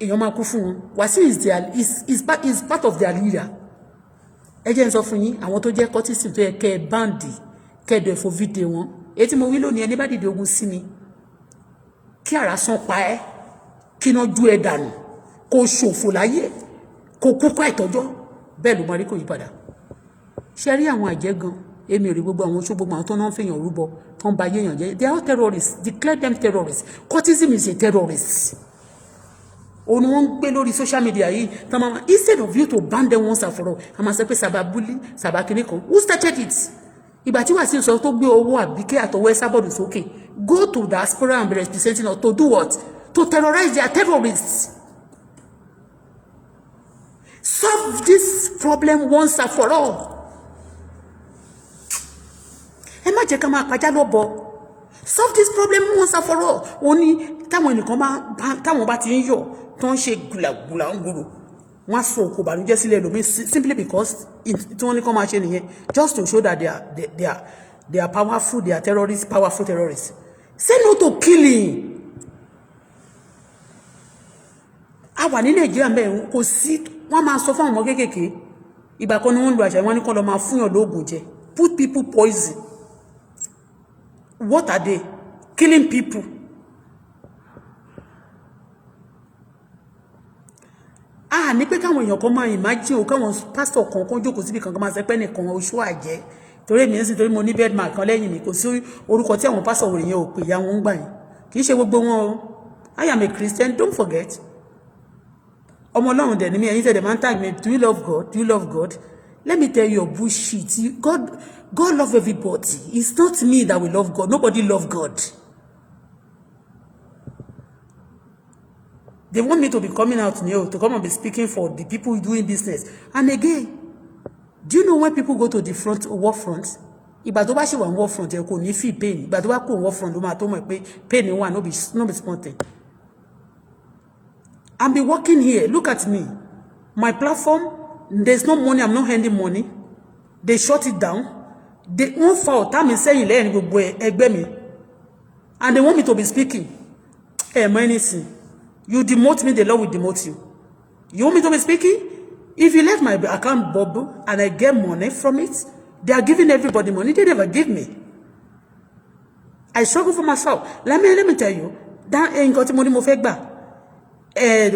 èèyàn máa kú fún wọn Wasiu is part of their leader ẹ jẹ́ n sọ fún yín àwọn tó jẹ́ courtism tó yẹ kẹ́ ẹ báǹdì kẹ́ẹ̀dọ̀ ẹ̀fọ́ fídíò wọn èyí tí mo wí lónìí ẹni bá dìde ogun sí mi kí ara sán pa ẹ́ kí iná ju ẹ dànù kó ṣòfò láyé kó kókó àìtọ́jọ́ bẹ́ẹ̀ ló máa rí kò yí padà ṣe rí àwọn àjẹ́ gan èmi ò rí gbogbo àwọn oṣù gbogbo àwọn tó náà ń fèèyàn rúbọ tó ń ba ayé èèyàn jẹ́ they are all terrorists declare them terrorists courtism is a terrorist òun ni wọ́n ń gbé lórí social media yìí tán máa instead of you to ban them once and for all a máa sọ pé sàbàbúlì sàbàkìnní kan who started it ìgbà tí Wasiu sọ tó gbé owó Àbíkẹ́ àtọwọ́ Ẹsábọ̀dù sókè go to diaspora and be representing us to do what to terrorize their terrorists solve this problem once and for all ẹ má jẹ́ ká máa pàjá lọ́bọ. Solve this problem once and for all. Ó ní táwọn ẹnìkan táwọn bá ti ń yọ̀ tó ń ṣe gùlàgùlà ń gbòòrò wọ́n sọ òkú ìbànújẹ́ sílẹ̀ lómi simply because tí wọ́n ní kọ́ máa ṣe nìyẹn just to show that they are powerful, they are terrorists, powerful terrorists. Say no to killing. A wà ní Nàìjíríà mẹ́rin kò sí wọ́n máa sọ fún àwọn ọmọ kéékèèké ìgbà kan ní wọ́n lu àṣà wọn ní kọ́ lọ máa fúnyàn lóògùn jẹ put people poison. What are they? Killing people. Ní pé káwọn èèyàn kan máa imagine o káwọn pastor kan jókòó síbi kan máa sẹpẹ́ nìkan oṣù àjẹ́ torí mi sì torí mo ní bedmark kan lẹ́yìn mi kò sí orúkọ tí àwọn pastor wòrè yẹn ò pè ya wọn ń gbà yẹn kì í ṣe gbogbo wọn o. I am a Christian, don't forget. Ọmọ Ọlọ́run dẹ̀ ni mi ẹ̀yin tẹ̀lé máa ń tag me, do you love God? Do you love God? Let me tell you your bullshit. God love everybody. It's not me that will love God. Nobody love God. They want me to be coming out now to come and be speaking for the people doing business. And again, do you know when people go to the front war front? Ìgbà tó bá ṣe wà war front ẹ kò ní feel pain. Ìgbà tó bá kó war front ló máa tó mọ̀ pé pain wà no be small thing. I'm be working here. Look at me. My platform, there's no money. I'm not handing money. They shut it down. They won't fall. Time is saying let go boy me. And they want me to be speaking. Hey, anything. You demote me, the Lord will demote you. You want me to be speaking? If you let my account bubble and I get money from it, they are giving everybody money. They never give me. I struggle for myself. Let me tell you. That ain't got money mo fẹ́ gbà.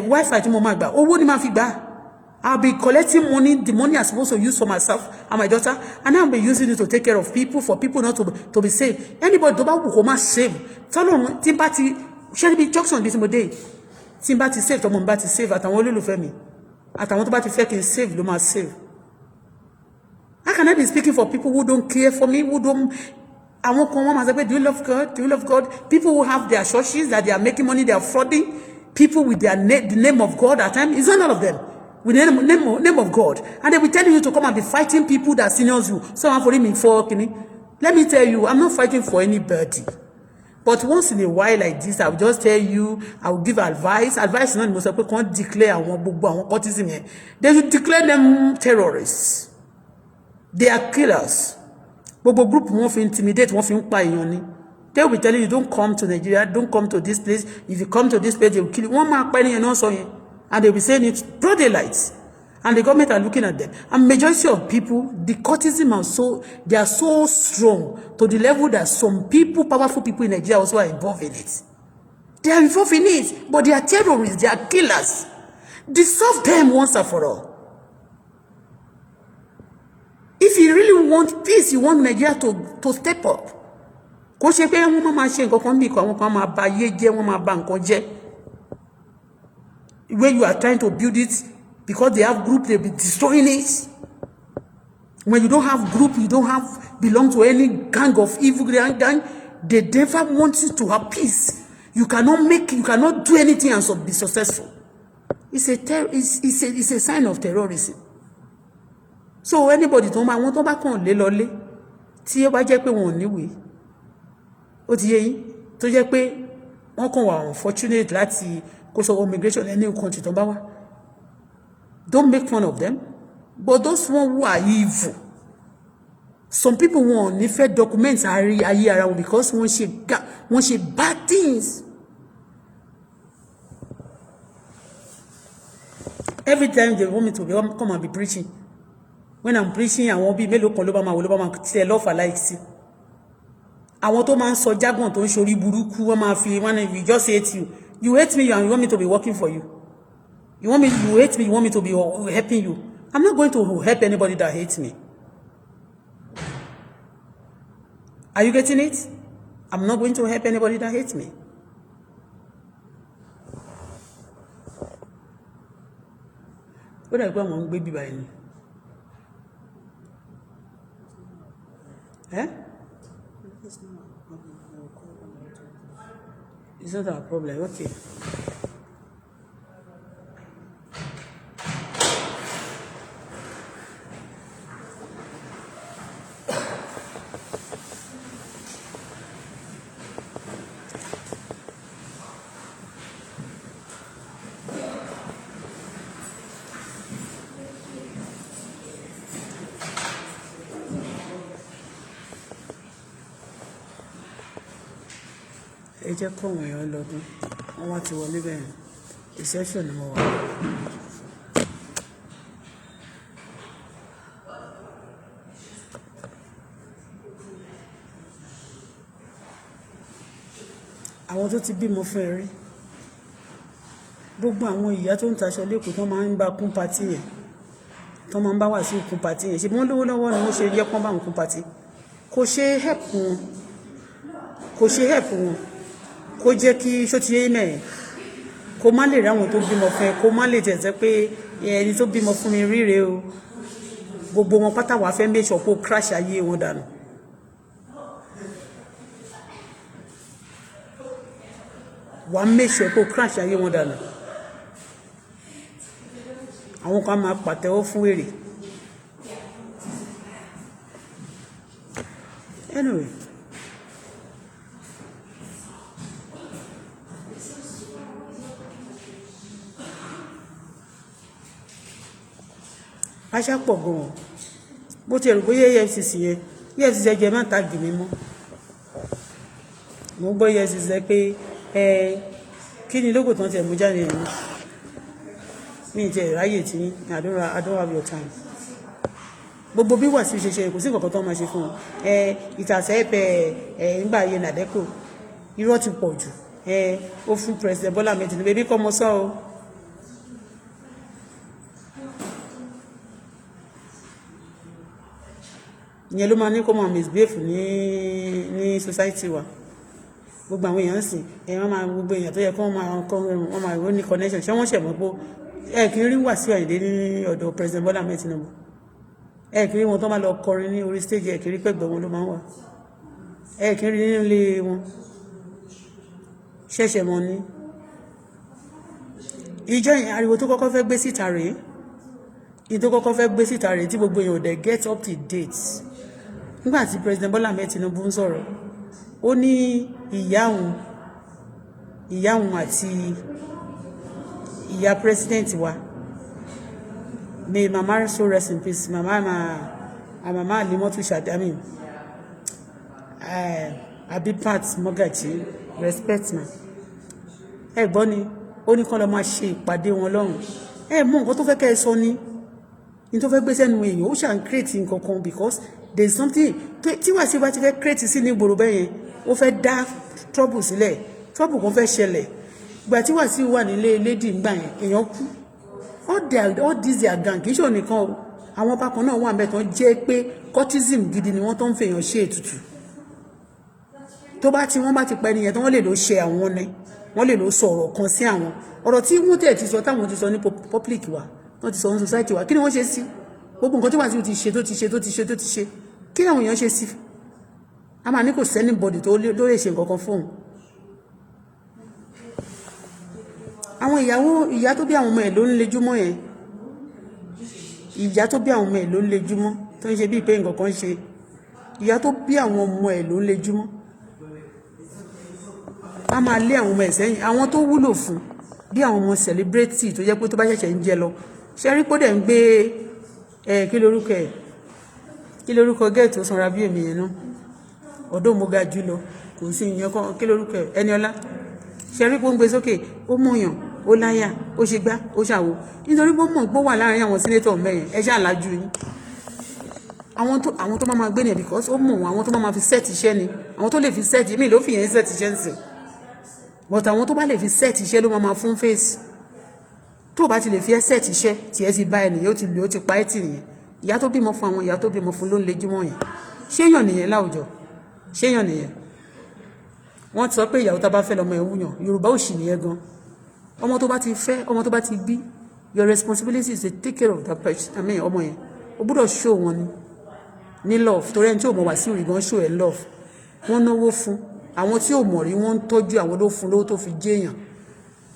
Wi-Fi tí mo máa gbà. Owó ni máa fi gbà. I'll be collecting money, the money I'm supposed to use for myself and my daughter, and I'll be using it to take care of people, for people not to be saved. Anybody tó bá wù kó máa save. Tọ́lọ́run tí n bá ti ṣe níbi junction bí tí mo dé. Tí n bá ti save, tọmọ mi bá ti save, àtàwọn olólùfẹ́ mi. Àtàwọn tó bá ti fẹ́ kí n save ló máa save. How can I be speaking for people who don't care for me, who don't... Àwọn kan wọ́n máa sọ pé, do you love God? Do you love God? People who have their churches, that they are making money, they are frauding. People with the name of God at times, it's not all of them. With the name of God. And they will tell you to come and be fighting people that seniors you. Someone for him for let me tell you, I'm not fighting for anybody. But once in a while like this, I will just tell you, I will give advice. Advice is not most people can't declare autism here. They should declare them terrorists. They are killers. Gbogbo group wọ́n fi intimidate, wọ́n fi ń pa èèyàn ni. They will be telling you, don't come to Nigeria, don't come to this place. If you come to this place, they will kill you. One man penny and also, and they will be saying it broad daylight. And the government are looking at them. And majority of people, the cultism are they are so strong to the level that some people, powerful people in Nigeria also are involved in it. They are involved in it, but they are terrorists, they are killers. Dissolve them once and for all. If you really want peace, you want Nigeria to step up. Kò ṣe pé wọ́n máa ṣe nǹkan kan bí kan wọ́n máa ba ayé jẹ́ wọ́n máa ba nǹkan jẹ́. When you are trying to build it, because they have group, they'll be destroying it. When you don't have group, you don't belong to any gang of evil gang, they never want you to have peace. You cannot do anything and be successful. It's a sign of terrorism. So anybody tó máa wọ́n tó bá kàn lé lọlé tí ó bá jẹ́ pé wọn ò níwèé ó ti yé yín tó jẹ́ pé wọ́n kàn wà unfortunate láti kó sọ immigration any country tó bá wá. Don't make fun of them. But those one who are evil, some people won't need documents ayé ara wọn because wọ́n ṣe bad things. Every time they want me to come and be preaching. When I'm preaching, I won't be mélòó kan ló bá máa tẹ lọ́fà láìsí. Àwọn tó máa ń sọ jargon tó ń ṣorí burúkú wọ́n máa fi we just hate you. You hate me and you want me to be working for you. You hate me, you want me to be helping you. I'm not going to help anybody that hates me. Are you getting it? I'm not going to help anybody that hates me. What are you going to do? Eh? It's not our problem. Okay. ẹ jẹ́ kó àwọn èèyàn lọ́dún wọ́n wá ti wọlé bẹ́ẹ̀ reception ni mo wà. àwọn tó ti bímọ fún ẹ rí gbogbo àwọn ìyá tó ń taṣọ lẹ́kọ̀ọ́ tó máa ń bá kún patí yẹn tó máa ń bá wà sí kún patí yẹn ṣe wọ́n lówó lọ́wọ́ ni wọ́n ṣe yẹ kán bá wọn kún patí kò ṣe help wọn kó jẹ́ kí ṣó ti yé mẹ́rin kó má lè ráwọn tó bímọ fún ẹ kó má lè tẹ̀sẹ̀ pé ẹni tó bímọ fún mi ríre o gbogbo wọn pátá wàá fẹ́ mẹ́sọ̀ kó crash ayé wọn dànù. wàá mẹ́sọ̀ kó crash ayé wọn dànù. àwọn kan máa pàtẹ́wọ́ fún èrè. anyway. aṣá pọ̀ gan-an bó ti rò pé EFCC yẹn EFCC jẹ́ má tàgì mi mọ́ mo gbọ́ EFCC pé kí ni lógo tán ti ẹ̀mú jáde ẹ̀mú mi ì tẹ̀ ráyè tí I don't have your time gbogbo bí wà sí ṣe kò sí nǹkan tó máa ṣe fún wọn ìtàsẹ́ ẹ̀pẹ̀ nígbà ayé nàdẹ́kò irọ́ ti pọ̀ jù ó fún President Bola Ahmed Tinubu bébí kọ́ mọ sọ́ o. ìyẹn ló máa ní kó máa misbehave ní society wa gbogbo àwọn èèyàn sìn wọ́n máa gbogbo èèyàn tó yẹ kó wọ́n máa ní connection ṣé wọ́n ṣẹ̀ mọ́ pé kì í rí Wàsíù Àyìndé ní ọ̀dọ̀ President Bola Ahmed Tinubu kì í rí wọn tó máa lọ kọrin ní orí stage kì í rí pẹ̀gbẹ́ wọn ló máa ń wà kì í rí nínú ilé wọn ṣẹ̀ṣẹ̀ mọ́ ní ìjọ yẹn ariwo tó kọ́kọ́ fẹ́ gbé síta rèé tí gbogbo èèyàn dẹ̀ get up to date nígbà tí President Bola Ahmed Tinubu ń sọ̀rọ̀ ó ní ìyá òun àti ìyá president wa may mama so rest in peace mama Alimatu Shadami Abibat Mogaji respect ma gbọ́ ni ó ní kán lọ máa ṣe ìpàdé wọn lọ́rùn mọ nǹkan tó fẹ́ kẹ́ ẹ sọ ní tó fẹ́ gbé sẹ́nu èèyàn ó ṣàn create nǹkan kan because there is something tí Wàsíù bá ti fẹ́ create sí ní ìgboro bẹ́ẹ̀ yẹn ó fẹ́ dá trouble sílẹ̀ trouble kan fẹ́ ṣẹlẹ̀ ìgbà tí Wàsíù wà nílé lady ńgbà yẹn èèyàn kú all this their gang kì í ṣe nìkan o àwọn bákan náà wà mẹ́tàn jẹ́ pé cultism gidi ni wọ́n tó ń fèèyàn ṣe ètùtù tó bá tí wọ́n bá ti pẹ́ nìyẹn tó wọ́n lè lọ ṣe àwọn ni wọ́n lè lọ sọ̀rọ̀ kan sí àwọn ọ̀rọ̀ tí wọ́n tẹ̀ ti sọ táwọn ti sọ ní public wa wọ́n ti sọ ní society wa kí ni wọ́n ṣe sí gbogbo nǹkan tí Wàsíù ti ṣe kí ni àwọn èèyàn ṣe sí a máa ní kò sẹ́ni bọ̀dì tó lè ṣe nǹkan kan fóun àwọn ìyá tó bí àwọn ọmọ ẹ̀ ló ń lejúmọ́ yẹn ìyá tó bí àwọn ọmọ ẹ̀ ló ń lejúmọ́ tó ń ṣe bíi pé nǹkan kan ṣe ìyá tó bí àwọn ọmọ ẹ̀ ló ń lejúmọ́ a máa lé àwọn ọmọ ẹ̀ sẹ́yìn àwọn tó wúlò fún bí àwọn ọmọ celebrity tó jẹ́ pé tó bá ṣẹ̀ṣẹ̀ ń jẹ lọ ṣe rí pọ́dẹ̀ ń gbé kí lórúkọ gẹ́ẹ̀ tó sanra bí èmi yẹn náà ọ̀dọ́ mo ga jù lọ kò sí ìyẹn kan kí lórúkọ Ẹniọlá ṣe rí pọ́ ń gbé sókè ó mọ̀yàn ó láyà ó ṣe gbá ó ṣàwò nítorí pé ó mọ̀ pé ó wà láàrin àwọn sínétọ̀ mẹ́yìn ẹ ṣáà lájú yín àwọn tó máa gbé ní ẹ̀ because ó mọ̀ wọn àwọn tó máa fi set iṣẹ́ ni àwọn tó lè fi set mí ló fi yẹn set iṣẹ́ nsìn but àwọn tó bá lè fi set iṣẹ́ ló máa fún face tó bá ti lè fi ẹ́ set iṣẹ́ tí ẹ ti bá ẹnìyàn ó ti pa ẹ́ tì nìyẹn ìyá tó bímọ fún àwọn ìyá tó bímọ fún ló ń lejúmọ́ yẹn ṣéyàn nìyẹn láwùjọ ṣéyàn nìyẹn wọ́n ti sọ pé ìyàwó tá bá fẹ́ lọ́mọ ẹ̀ wúyàn Yorùbá òṣì nìyẹn gan ọmọ tó bá ti fẹ́ ọmọ tó bá ti bí your responsibility is to take care of that person ọmọ yẹn o gbọ́dọ̀ show wọn ní love torí ẹni tí ò mọ̀ Wàsíù rí gan show ẹ̀ love wọ́n náwó fún àwọn tí ò mọ̀ rí wọ́n ń tọ́jú àwọn ló fún lówó tó fi jéèyàn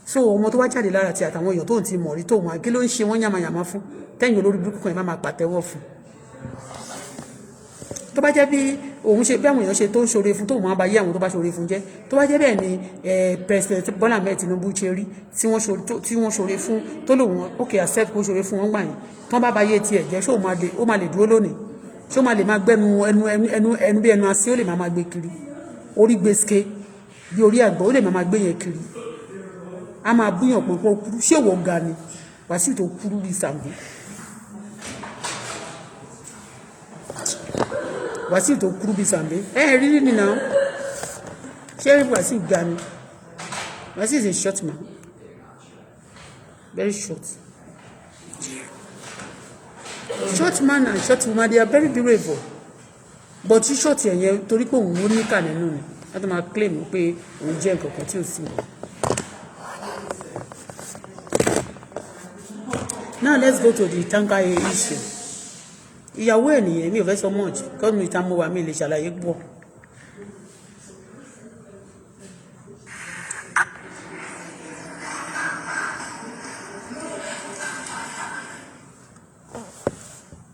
so ọmọ tó wá jáde lára ti àtàwọn èèyàn tó ń ti mọ̀ rí tó wọn kí ló ń ṣe wọ́n yàmàyàmá fún tẹ́yìn olórí burúkú kan ẹ̀ máa pàtẹ́wọ́ fún tó bá jẹ́ bí òun ṣe bí àwọn èèyàn ṣe tó ń ṣoore fún tó máa bá yé àwọn tó bá ṣoore fún jẹ́ tó bá jẹ́ bẹ́ẹ̀ ni President Bola Ahmed Tinubu ṣe rí tí wọ́n ṣoore fún tó lò wọ́n okay accept kó ṣoore fún wọn gbà yẹn tó bá bá yé tiẹ̀ jẹ́ ṣó máa lè dúró lónìí ṣó máa lè máa gbẹ́nu ẹnu bí ẹnu asín ó lè máa gbé kiri orí gbèsè bí orí àgbà ó lè máa gbé yẹn kiri a máa búyàn pé kó kúrú ṣé wọ́n ga ni Wàsíù tó kúrú bí Sàngó Wàsíù tó kúrú bí Sàngó rí nínú ṣé Wàsíù ga ni Wàsíù is a short man very short man and short woman they are very beautiful but short yẹn torí pé òun ó níkà nínú ni láti máa claim pé òun jẹ́ nǹkan kan tí ò sí mọ́. Now let's go to the tanker issue. Ìyàwó ẹ̀ nìyẹn mi ò fẹ́ sọ much because mi ta mo wà mí lè ṣàlàyé pọ̀.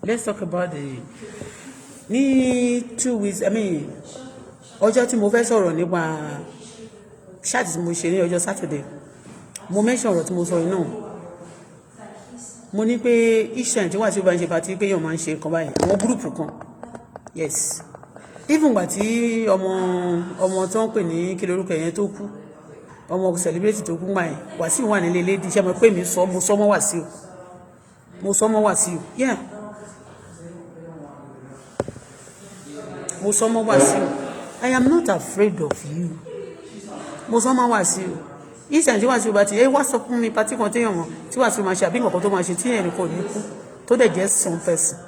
Let's talk about ní 2 weeks ọjọ́ tí mo fẹ́ sọ̀rọ̀ nípa ṣáàtì tí mo ṣe ní ọjọ́ Saturday mo mention ọ̀rọ̀ tí mo sọ yìí náà mo ní pé each time tí wà tí ó bá ń ṣe pàtí pé èèyàn máa ń ṣe nǹkan báyìí àwọn gúrùpù kan yes even gbà tí ọmọ tó ń pè ní kí lórúkọ yẹn tó kú ọmọ celebrate tó kú gbà yẹn Wàsíù wà nílé ilé iṣẹ́ mo pé mo sọ mọ́ Wàsíù yeah mo sọ mọ́ Wàsíù I am not afraid of you mo sọ mọ́ Wàsíù ìṣàn tí Wàsíù bá ti wá sọ fún mi pàtí kan téèyàn mọ̀ tí Wàsíù máa ṣe àbí nǹkan tó máa ṣe tí ẹnì kan ò ní kú tó dẹ̀ jẹ́ some person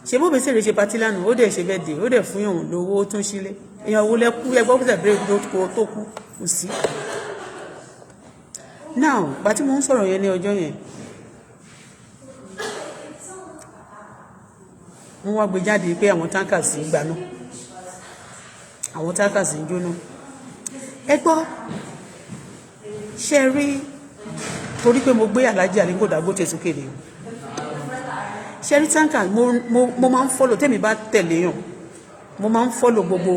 ṣe bó Obesere ṣe pàtí lánàá ó dẹ̀ ṣe bẹ́ẹ̀ dé ó dẹ̀ fún yàn lówó ó tún sílé èèyàn owó lẹ́kú ẹgbẹ́ Obesere bẹ́ẹ̀ tó kú kò sí. Now bàtí mo ń sọ̀rọ̀ yẹn ní ọjọ́ yẹn wọ́n wá gbé jáde pé àwọn tankers ń gbaná àwọn tankers ń jóná ẹ gbọ́ ṣe rí torí pé mo gbé Alhaji Akande Obesere sókè ni ṣe rí tankers mo máa ń follow tèmi bá tẹ̀lé yàn mo máa ń follow gbogbo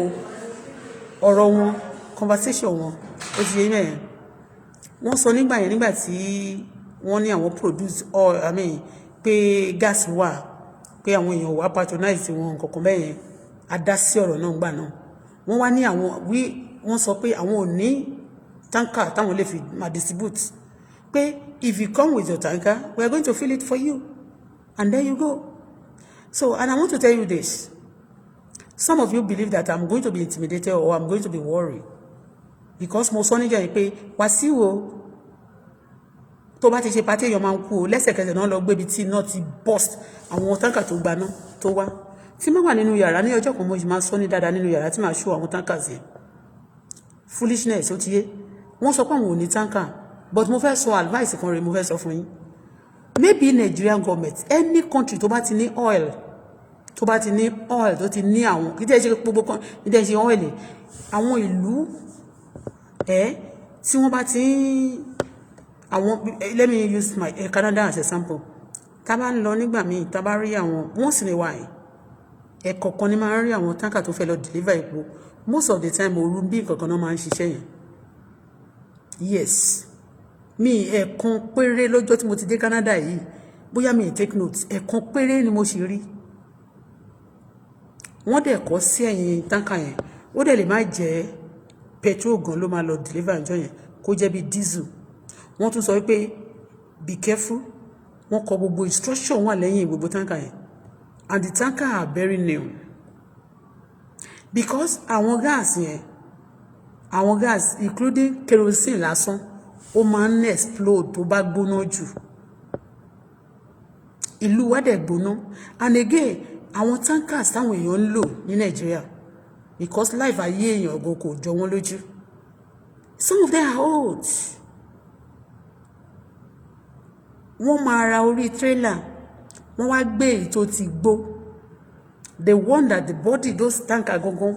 ọ̀rọ̀ wọn conversation wọn ó ti yé mẹ́rin wọ́n sọ nígbà yẹn nígbà tí wọ́n ní àwọn produce oil pé gas wà pé àwọn èèyàn wà patronize wọn nǹkan bẹ́ẹ̀ yẹn a dá sí ọ̀rọ̀ náà gbà náà wọ́n wá ní wọ́n sọ pé àwọn ò ní tanker táwọn lè fi máa distribute pé if you come with your tanker we are going to fill it for you and there you go. So and I want to tell you this, some of you believe that I'm going to be intimidated or I'm going to be worried because mo sọ níjà yìí pé Wàsíù o tó bá ti ṣe pàtí èèyàn máa ń kú o lẹ́sẹ̀kẹsẹ̀ náà lọ gbébi tí iná ti burst àwọn táǹkà tó gbaná tó wá tí mo wà nínú yàrá ní ọjọ́ kan mo máa sọ ní dáadáa nínú yàrá tí màá ṣó àwọn táǹkà sí foolishness ó ti yé wọ́n sọ pé àwọn ò ní táǹkà but mo fẹ́ sọ advice kan rẹ̀ mo fẹ́ sọ fún yín maybe Nigerian government any country tó bá ti ní oil tó ti ní àwọn kí tẹ́ ṣe gbogbo kan kí tẹ́ ṣe oil àwọn ìlú tí wọ́n bá ti àwọn let me use my Canada as a example tá bá ń lọ nígbà míì tá bá rí àwọn once in a while ẹ̀kọ̀ọ̀kan ni máa ń rí àwọn táǹkà tó fẹ́ lọ deliver epo most of the time òru bí nǹkan kan náà máa ń ṣiṣẹ́ yẹn yes mi ẹ̀kan péré lọ́jọ́ tí mo ti dé Canada yìí bóyá mi take note ẹ̀kan péré ni mo sì rí wọ́n dẹ̀ kọ́ sí ẹ̀yìn táǹkà yẹn ó dẹ̀ lè má jẹ́ petrol gan ló máa lọ deliver ọjọ́ yẹn kó jẹ́ bí diesel wọ́n tún sọ wípé be careful wọ́n kọ gbogbo instruction wà lẹ́yìn gbogbo tanker yẹn and the tanker are very new because àwọn gas including kerosene lásán ó máa ń explode tó bá gbóná jù ìlú wa dẹ̀ gbóná and again àwọn tankers táwọn èèyàn ń lò ní Nàìjíríà because life ayé èèyàn ọgọ kò jọ wọ́n lójú some of them are old wọ́n máa ra orí trailer wọ́n wá gbé èyí tó ti gbó the one that the body those tanker gangan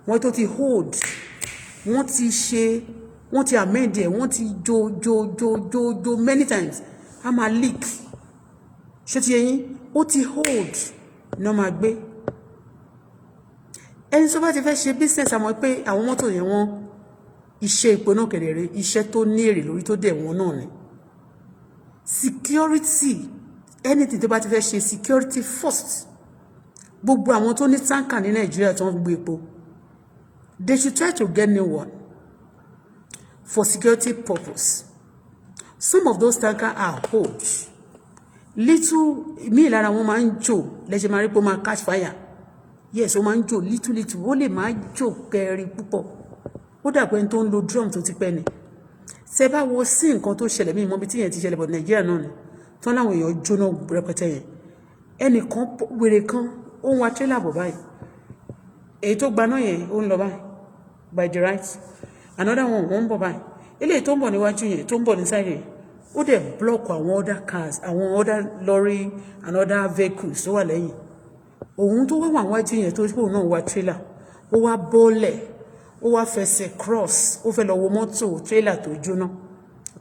wọ́n tó ti hold wọ́n ti amend ẹ̀ wọ́n ti jo many times a máa leak ṣé ti yẹn ó ti hold ní wọ́n máa gbé ẹni tó bá ti fẹ́ ṣe business àmọ́ pé àwọn mọ́tò yẹn wọ́n iṣẹ́ epo náà kedere iṣẹ́ tó ní èrè lórí tó dẹ̀ wọ́n náà ni security anything tó bá ti fẹ́ ṣe security first gbogbo àwọn tó ní tanker ní Nigeria tó ń gbé epo they should try to get new one for security purpose. Some of those tankers are old. Little mi lára wọn máa ń jò lẹ́sẹ̀ máa rí pé ó máa catch fire. Yes, ó máa ń jò little ó lè máa jò kẹrin púpọ̀. Ó dàgbé ẹni tó ń lo drum tó ti pẹ́ ni. Ṣé bá wo sí nǹkan tó ṣẹlẹ̀ mí mọ́ bí tí yẹn ti ṣẹlẹ̀ bọ̀ Nàìjíríà náà ni. Tán láwọn èèyàn jóná rẹpẹtẹ yẹn. Ẹnìkan wèrè kan ó ń wa trailer bọ̀ báyìí. Èyí tó gbaná yẹn ó ń lọ báyìí by the right. Another one wọ́n ń bọ̀ báyìí. Eléyìí tó ń bọ̀ níwájú yẹn tó ń bọ̀ nísàlẹ̀ yẹn ó dẹ̀ block àwọn other cars àwọn other lorry and other vehicles tó wà lẹ́yìn. Òun tó wá wà wájú yẹn tó ṣe náà wá trailer ó wá bọ́lẹ̀ ó wá fẹsẹ̀ cross ó fẹ́ lọ wo mọ́tò trailer tó jóná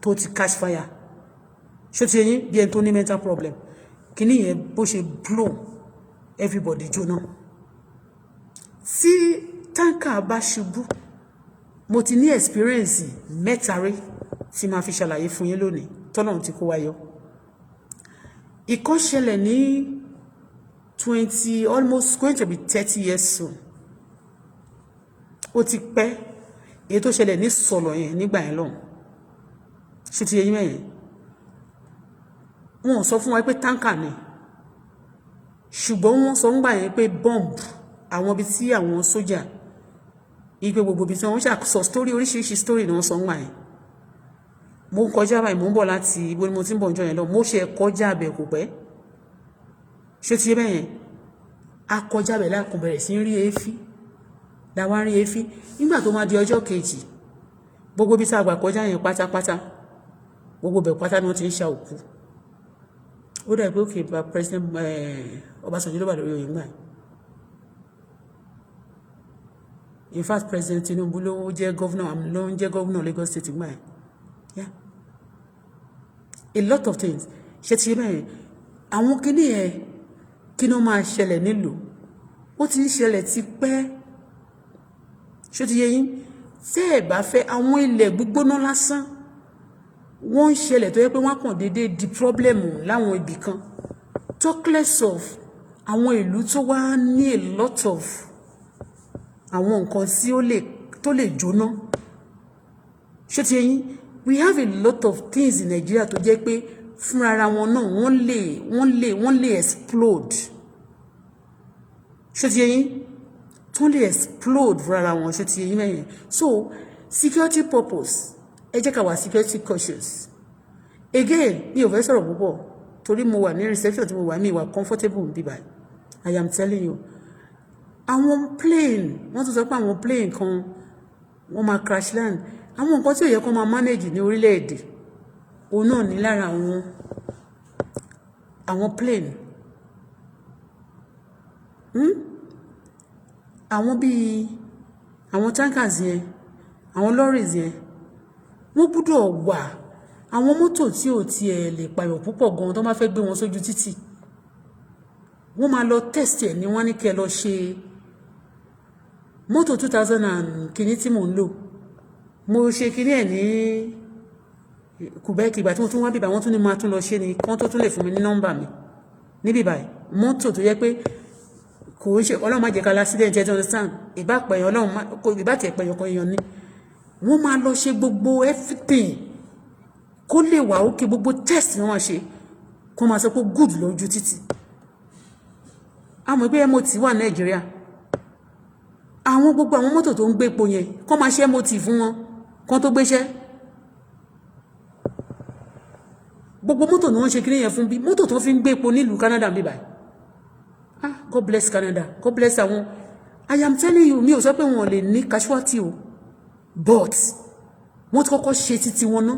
tó ti catch fire. Ṣé ti yẹn bí ẹni tó ní mental problem kíní yẹn bó ṣe blow everybody jóná. Tí tanker bá ṣubú mo ti ní experience mẹ́ta rí tí máa fi ṣàlàyé fún yín lónìí tọ́lọ́run ti kó wa yọ. Ìkan ṣẹlẹ̀ ní 20 almost going to be 30 years soon. Ó ti pẹ́ èyí tó ṣẹlẹ̀ ní sọ̀lọ̀ yẹn nígbà yẹn lọ́hùn. Ṣé ti yé yín mẹ́yẹn? Wọ́n sọ fún wa pé tanker ni ṣùgbọ́n wọ́n sọ ńgbà yẹn pé bomb àwọn ibi tí àwọn sójà ipe gbogbo ibi tí wọ́n ṣàkóso story oríṣiríṣi story ni wọ́n sọ ńgbà yẹn. Mo ń kọjá báyìí mo ń bọ̀ láti ibo ni mo ti ń bọ̀ ọjọ́ yẹn lọ mo ṣe kọjá abẹ kò pẹ́. Ṣé ti yé bẹ́yẹn? A kọjá abẹ lákùn bẹ̀rẹ̀ sí rí èéfín làwa rí èéfín nígbà tó máa di ọjọ́ kejì gbogbo bí sáà gbà kọjá yẹn pátápátá gbogbo bẹ̀ pátá ni wọ́n ti ń ṣa òkú. Ó dà pé òkè bá president Ọbásanjọ́ ló bá lórí oyè ńgbà. In fact President Tinubu ló jẹ́ governor Lagos State ńgbà. Yeah. A lot of things. Ṣé ti bẹ́ẹ̀ àwọn kíní ẹ̀ kí ló máa ṣẹlẹ̀ nílùú ó ti ń ṣẹlẹ̀ ti pẹ́. Ṣé ti yé yín? Tẹ́ ẹ̀ bá fẹ́ àwọn ilẹ̀ gbígbóná lásán wọ́n ń ṣẹlẹ̀ tó yẹ pé wọ́n kàn déédéé di problem láwọn ibì kan. Talk less of àwọn ìlú tó wá ní a lot of àwọn nǹkan tí tó lè jóná. Ṣé ti yé yín? We have a lot of things in Nigeria tó jẹ́ pé fún ara wọn náà wọ́n lè explode. Ṣé ti yé yín? Tó lè explode fún ara wọn. Ṣé ti yé yín mẹ́yẹn? So security purpose ẹ jẹ́ ká wà security cautious. Again mi ò fẹ́ sọ̀rọ̀ púpọ̀ torí mo wà ní reception tí mo wà mi wà comfortable bí báyìí. I am telling you. Àwọn plane wọ́n tún sọ pé àwọn plane kan wọ́n máa crash land. Àwọn nǹkan tí ó yẹ kó máa manage ní orílẹ̀-èdè òun náà ní lára àwọn plane. Àwọn bíi àwọn tankers yẹn àwọn lorries yẹn wọ́n gbọ́dọ̀ wà àwọn mọ́tò tí ò tiẹ̀ lè pààyàn púpọ̀ gan tó máa fẹ́ gbé wọn sójú títì wọ́n máa lọ test ẹ̀ ní wọ́n ní kẹ́ lọ ṣe mọ́tò 2000 and kìíní tí mò ń lò mo ṣe kìíní ẹ̀ ní Quebec ìgbà tí mo tún wá bíbá wọ́n tún ní máa tún lọ ṣe ni kán tó tún lè fún mi ní nọ́mbà mi ní bíbá mọ́tò tó yẹ pé kò ń ṣe ọlọ́run má jẹ́ ká l'accident ẹ̀ tó understand ìbá pẹ̀yàn ọlọ́run ìbá tẹ̀ pẹ̀yàn kan èèyàn ni wọ́n máa lọ ṣe gbogbo everything kó lè wà ókè gbogbo test ni wọ́n ṣe kó máa sọ pé good lójú títì. Àmọ́ pé MOT wà Nàìjíríà àwọn gbogbo àwọn mọ́tò tó ń gbé epo yẹn kó máa ṣe MOT fún wọn kán tó gbéṣẹ́. Gbogbo mọ́tò ni wọ́n ṣe kiri yẹn fún bí mọ́tò tó fi ń gbé epo nílùú Canada bí báyìí. God bless Canada, God bless àwọn. I am telling you mi ò sọ pé wọn lè ní casualty o but wọ́n ti kọ́kọ́ ṣe títí wọn náà.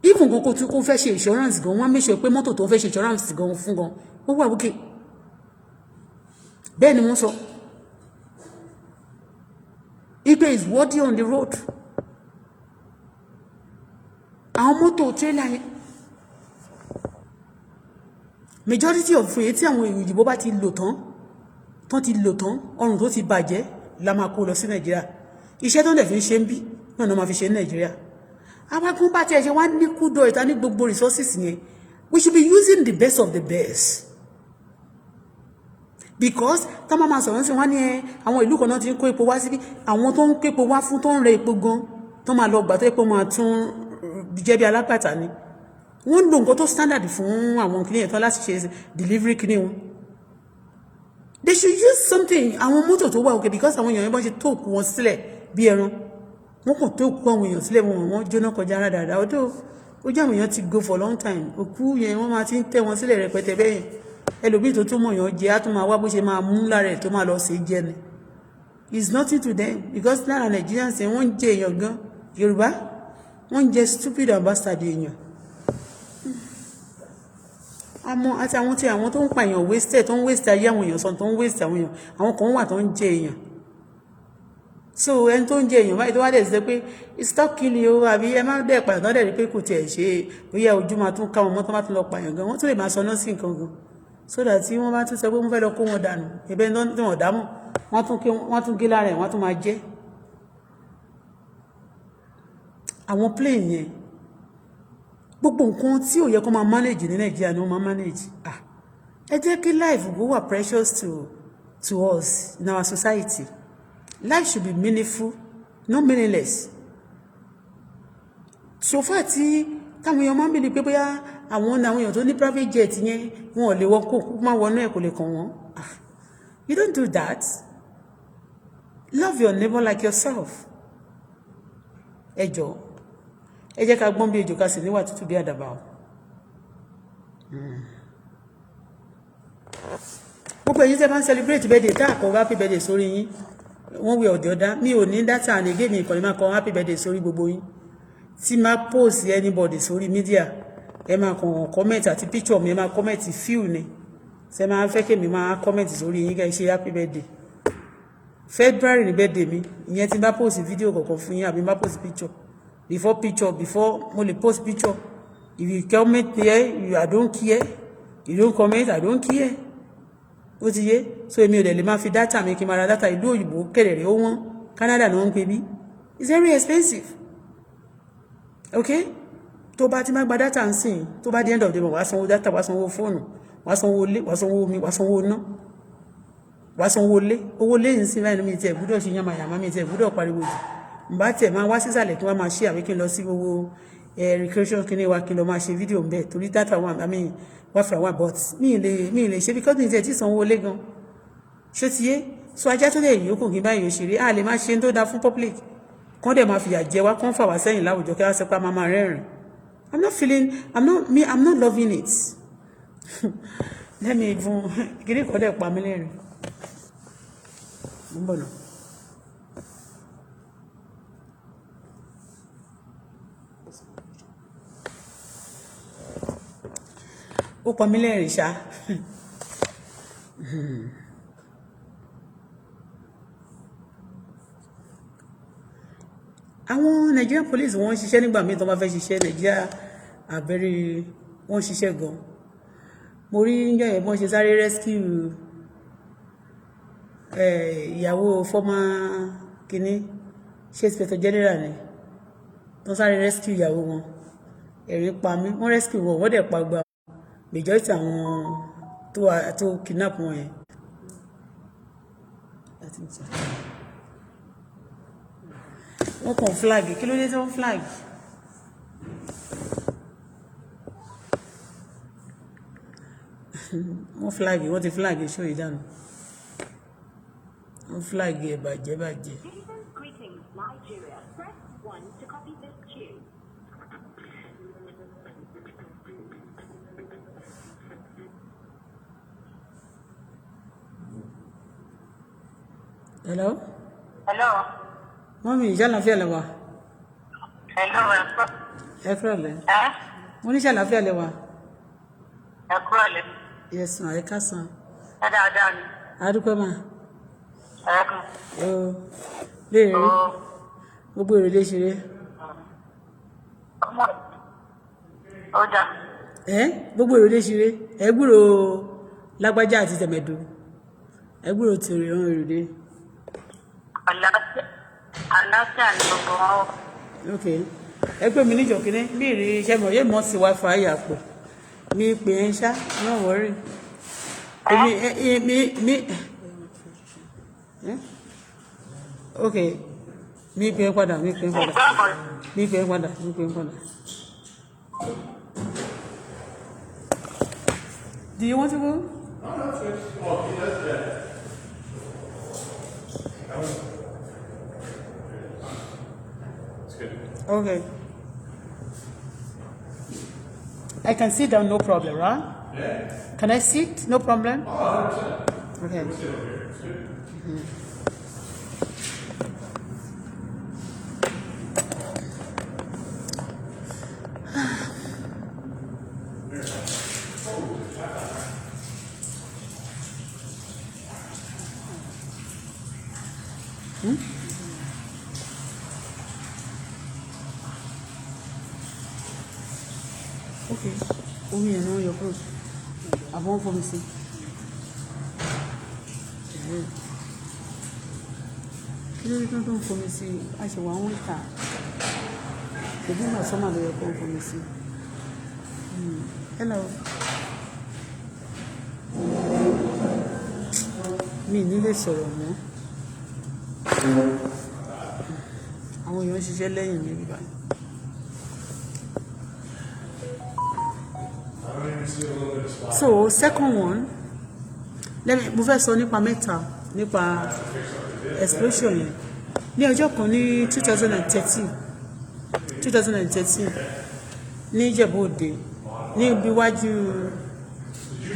Even gan kó fẹ́ ṣe insurance gan wọ́n make sure pé mọ́tò tó fẹ́ ṣe insurance gan fún gan ó wà wókè. Bẹ́ẹ̀ ni wọ́n sọ. Ipe is worthy on the road. Àwọn mọ́tò trailer yẹn majority of èyí tí àwọn èèyàn òyìnbó bá ti lò tán ọrùn tó ti bàjẹ́ la máa kó lọ sí Nàìjíríà. Iṣẹ́ tó ń dẹ̀ fi ń ṣe ń bí náà ni wọ́n máa fi ṣe ní Nàìjíríà. Àwọn bá tiẹ̀ ṣe wá ní kúdọ̀ ìta ní gbogbo resources yẹn we should be using the best of the best. because tá máa máa sọ̀rọ̀ sí wọ́n ní àwọn ìlú kan náà ti ń kó epo wá síbí àwọn tó ń kó epo wá fún tó ń rẹ epo gan tó máa lọ gbà tó epo máa tún jẹ́ bí alágbàtà ni wọ́n lo nǹkan tó standard fún àwọn kìnìyàn tán láti ṣe delivery kìnìyàn wọn they should use something àwọn mọ́tò tó wà òkè because àwọn èèyàn yẹn bá ṣe tó òkú wọn sílẹ̀ bí ẹran wọ́n kàn tó òkú àwọn èèyàn sílẹ̀ wọ́n jóná kọjá ara dáadáa ọdún ojú àwọn èèyàn ti go for long time òkú yẹn wọ́n máa ti ń tẹ́ wọn sílẹ̀ rẹpẹtẹ bẹ́yẹn ẹlòmíì tó tún mọ̀ yàn jẹ́ á tún máa wá bó ṣe máa mú lára ẹ̀ tó máa lọ sí jẹ́ ni it's nothing to them because lára Nigerians wọ́n ń jẹ èèyàn gan Yorùbá wọ́n ń jẹ stupid ambassador èèyàn àmọ́ àti àwọn tí àwọn tó ń pa èèyàn wasted tó ń waste ayé àwọn èèyàn sọ tó ń waste àwọn èèyàn àwọn kan wà tó ń jẹ èèyàn so ẹni tó ń jẹ èèyàn báyìí tó wá dẹ̀ sí pé stop killing o àbí ẹ má dẹ̀ pààyàn tó dẹ̀ rí pé kò tiẹ̀ ṣe bóyá ojú máa tún ká wọn mọ́ tó bá tún lọ pààyàn gan wọ́n tún lè máa sọ náà sí nǹkan gan so that tí wọ́n bá tún sọ pé wọ́n fẹ́ lọ kó wọn dànù ẹ̀bẹ̀ tí wọ́n dámọ̀ wọ́n tún gé lára ẹ̀ wọ́n tún máa jẹ́ àwọn plane yẹn gbogbo nǹkan tí ò yẹ kó máa manage ní Nàìjíríà ni wọ́n máa manage ẹ jẹ́ kí life go wà precious to us in our society life should be meaningful not meaningless so far tí táwọn èèyàn máa ń bèèrè pé bóyá àwọn èèyàn tó ní private jet yẹn wọn ò lè wọ́n kó máa wọnú ẹ̀ kò lè kàn wọ́n you don't do that love your neighbor like yourself ẹ jọ̀ọ́ ẹ jẹ́ ká gbọ́n bí ejò ká sì níwà tútù bí àdàbà o gbogbo èyí tẹ́ bá ń celebrate birthday tá àkọ́ happy birthday sórí yín wọ́n wí ọ̀dẹ̀ ọ̀dá mi ò ní data and again mi ìkànnì máa kọ happy birthday sórí gbogbo yín tí máa post anybody sórí media ẹ máa kàn comment àti picture mi ẹ máa comment few ni ṣe máa fẹ́ kí mi máa comment sórí yín kẹ́ ṣe happy birthday February ni birthday mi ìyẹn tí bá post video kọ̀ọ̀kan fún yín àbí bá post picture before mo lè post picture if you comment there I don't care you don't comment I don't care ó ti yé so èmi ò dẹ̀ lè máa fi data mi kí n máa ra data ìlú òyìnbó kẹ̀rẹ̀rẹ̀ ó wọ́n Canada ni wọ́n ń pè bí it's very expensive okay tó bá ti máa gba data ń sìn tó bá di end of the month wàá sanwó data wàá sanwó fóònù wàá sanwó ilé wàá sanwó omi wàá sanwó iná wàá sanwó ilé owó ilé yìí ń sìn báyìí mi tiẹ̀ gbúdọ̀ ṣe yàmàyàmá mi tiẹ̀ gbúdọ̀ pariwo jù mbà tiẹ̀ máa wá sísàlẹ̀ kí wọ́n máa ṣe àbí kí n lọ sí gbogbo recreation kí ni wa kí n lọ máa ṣe fídíò ń bẹ̀ torí data wọn àmì wáfà wà but mi ì lè ṣe because mi tiẹ̀ ti sanwó ilé gan ṣó ti yé so ajá tó lè yókù kí báyìí òṣèré a lè máa ṣe tó dáa fún public kán dẹ̀ máa fìyà jẹ wá kán fà wá sẹ́yìn láwùjọ kí wá sọ pé a máa rẹ́rìn I'm not loving it let me even kiri kan dẹ̀ pa mí lẹ́rìn mo ń bọ̀ náà. ó pa mí lẹ́rìn ṣá àwọn Nigerian police wọ́n ṣiṣẹ́ nígbà míì tó bá fẹ́ ṣiṣẹ́ Nigeria àbẹ̀rẹ̀ wọ́n ṣiṣẹ́ gan mo rí níjọ́ yẹn bọ́n ṣe sáré rescue ìyàwó former kínní ṣe inspector general ni tó sáré rescue ìyàwó wọn ẹ̀rí pa mí wọ́n rescue wọn wọ́n dẹ̀ pa gba majority àwọn tó kidnap wọn yẹn wọ́n kàn flag kí ló dé tí wọ́n flag wọ́n ti flag ṣó ìdánù wọ́n flag ẹ̀ bàjẹ́. Hello? Hello? Mọ́mí, ṣàlàáfíà lẹ wà? Hello, ẹ kúrọ̀lẹ́. Mo ní ṣàlàáfíà lẹ wà? Ẹ kúrọ̀lẹ́. Yes, ma, ẹ káàsán. Ẹ dáadáa ni. A dúpẹ́ mà. Ẹ kú. Léèrè. Gbogbo èrè lè ṣeré. Ó dà. Gbogbo èrè lè ṣeré. Ẹ gbúrò lágbájá àti tẹ̀mẹ̀dù. Ẹ gbúrò tèrè ọ̀hún èrè dé. Àlàáfíà ni gbogbo wọn. Ok. Ẹ pè mí níjọ́ kínní bí ìrì iṣẹ́ mọ̀ yé mọ̀ sí wifi àpò. Mi pè ń ṣá, náà wọ́rì. Okay. Mi pè padà. Do you want to go? Okay. I can sit down, no problem, right? Yeah. Can I sit? No problem? Oh, 100%. Okay. Okay. Omi yẹn náà yọ kúrò. Àbọ̀ ń fomi sí. Kí ló rí tó ń fomi sí? A ṣe wà ń ta. Èdè náà sọ́mà ló yẹ kó ń fomi sí. Hello. Mi ní lè sọ̀rọ̀ mọ́. Àwọn èèyàn ń ṣiṣẹ́ lẹ́yìn mi bíbá. So second one, mo fẹ́ sọ nípa mẹ́ta nípa explosion yẹn. Ní ọjọ́ kan ní 2013 ní Ìjẹ̀bú Òde ní ibi iwájú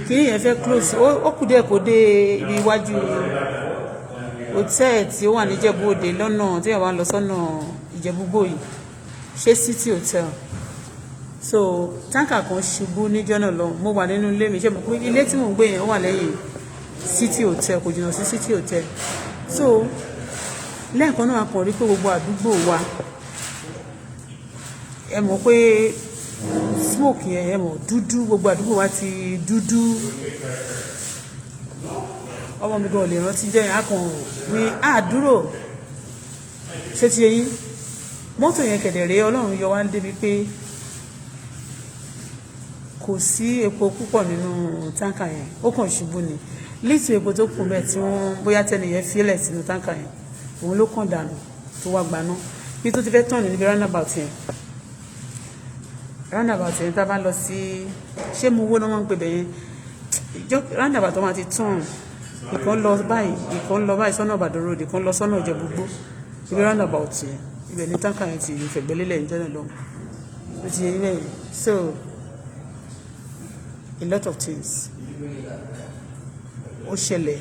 kìí yẹn fẹ́ close ó kù díẹ̀ kó dé ibi iwájú hotel tí ó wà ní Ìjẹ̀bú Òde lọ́nà tí wọ́n wá lọ sọ́nà Ìjẹ̀bú-Gbòyì ṣé City Hotel. So tanker kan ṣubú níjọ́ náà lọ mo wà nínú ilé mi ṣe mọ̀ pé ilé tí mò ń gbé yẹn wà lẹ́yìn City Hotel kò jìnnà sí City Hotel. So lẹ́ẹ̀kan náà a kàn rí pé gbogbo àdúgbò wa ẹ mọ̀ pé smoke yẹn ẹ mọ̀ dúdú gbogbo àdúgbò wa ti dúdú ọmọ mi gan lè rántí jẹ́ yẹn a kàn ní àdúrò ṣé ti yẹn mọ́tò yẹn kẹ̀dẹ̀rẹ́ Ọlọ́run yọ wá débi pé kò sí epo púpọ̀ nínú táǹkà yẹn ó kàn ṣubú ni lítò epo tó kù bẹ́ẹ̀ tí wọ́n bóyá tẹ́nìyẹn fílẹ̀ sínú táǹkà yẹn òun ló kàn dànù tó wá gbaná bí tó ti fẹ́ tàn níbi roundabout yẹn tá a bá lọ sí ṣé mo wó náà wọ́n ń pè bẹ́yẹn roundabout tó máa ti tàn ìkan lọ báyìí sọ́nà Ìbàdàn road ìkan lọ sọ́nà Ìjẹ̀bú-Igbó ibi roundabout yẹn ibẹ̀ ní táǹkà yẹn ti fẹ̀gbẹ́lélẹ̀ ìjọ́nà lọ́wọ́ ó ti yẹ ilẹ̀ yẹn so a lot of things ó ṣẹlẹ̀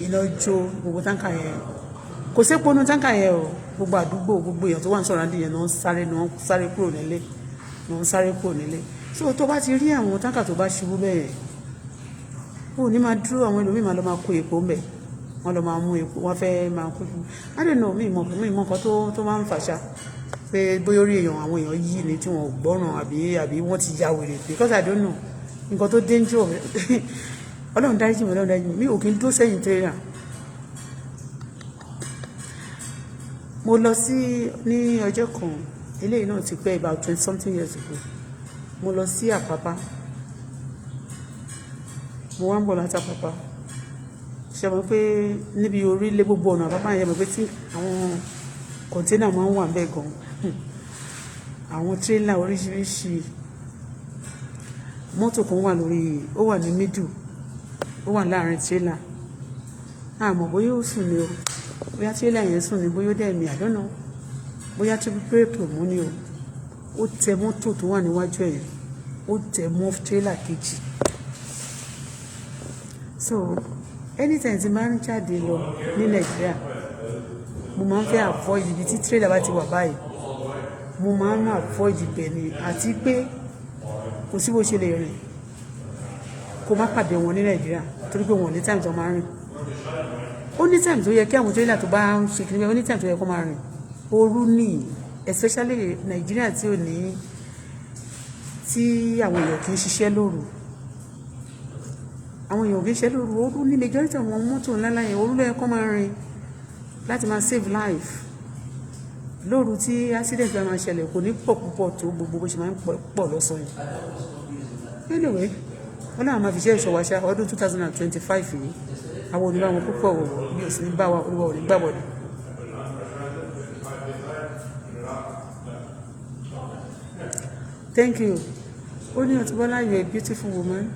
iná jó gbogbo táǹkà yẹn kò sí pọnú táǹkà yẹn o gbogbo àdúgbò gbogbo èèyàn tó wà ní sọ̀rọ̀ àdìyẹn náà ń sáré kúrò nílé so tó bá ti rí àwọn táǹkà tó bá ṣubú bẹ́ẹ̀ ó ní máa dúró àwọn ẹlòmíì máa lọ máa kó epo ń bẹ̀ wọ́n lọ máa mú epo wọ́n fẹ́ máa kó epo I don't know mi mọ̀ nǹkan tó máa ń fàṣà pé bóyá orí àwọn èèyàn yìí ni tí wọ́n gbọ́ràn àbí wọ́n ti ya wèrè because I don't know nǹkan tó danger Ọlọ́run dáríjì mi ò kí n dúró sẹ́yìn tẹ́lẹ̀ mo lọ sí ní ọjọ́ kan eléyìí náà ti pẹ́ about 20 something years ago mo lọ sí Àpápá mo wá ń bọ̀ láti Àpápá ṣe mọ̀ pé níbi orílẹ̀ gbogbo ọ̀nà Àpápá yẹn mọ̀ pé tí àwọn kọ̀ńténà máa ń wà bẹ́ẹ̀ gan àwọn tírélà oríṣiríṣi mọ́tò kan wà lórí ó wà ní middle ó wà láàrin tírélà àmọ́ bóyá ó sùn ni o bóyá tírélà yẹn sùn ni bóyá ó dẹ̀ mi I don't know bóyá tó bírèkì mú ni o ó tẹ mọ́tò tó wà níwájú ẹ̀ ó tẹ mọ́ tírélà kejì so anytime tí máa ń jáde lọ ní Nàìjíríà mo máa ń fẹ́ avoid ibi tí tírélà bá ti wà báyìí mo máa ń avoid ibẹ̀ ni àti pé kò sí bó ṣe lè rìn kó má pàdé wọn ní Nàìjíríà torí pé wọn ní time tó máa rìn ó ní time tó yẹ kí àwọn tírélà tó bá ń ṣe kìnìún ó ní time tó yẹ kó máa rìn ooru ní especially Nàìjíríà tí ò ní tí àwọn èèyàn kì í ṣiṣẹ́ lóru ooru ní majority àwọn mọ́tò ńláńlá yẹn ooru ló yẹ kó máa rìn láti máa save life lóru tí accident bá máa ṣẹlẹ̀ kò ní pọ̀ púpọ̀ tó gbogbo bó ṣe máa ń pọ̀ lọ́sàn yìí anyway wọ́n náà máa fi ṣe ìṣọ̀wá ṣá ọdún 2025 yìí àwọn onímọ̀ àwọn púpọ̀ wò bí òsì ní bá wa olúwa ò ní gbàgbọ́ ni. Thank you. Only Auto-Bola, you're a beautiful woman.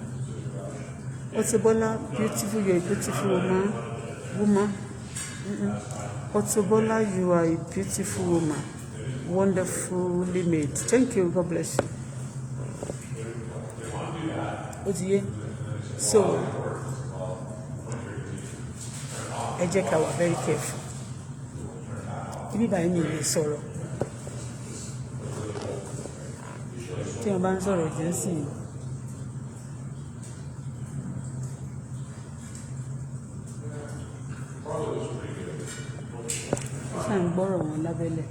Auto-Bola, beautiful, you're a beautiful woman. Auto-Bola, you are a beautiful woman. Wonderfully made. Thank you. God bless you. Otiye. So, ẹ jẹ́ ká wà very careful. Ibi báyìí mi lè sọ̀rọ̀. Tí wọ́n bá ń sọ̀rọ̀ jẹ́ sí i. Ó ṣàn ń gbọ́rọ̀ wọn lábẹ́lẹ̀.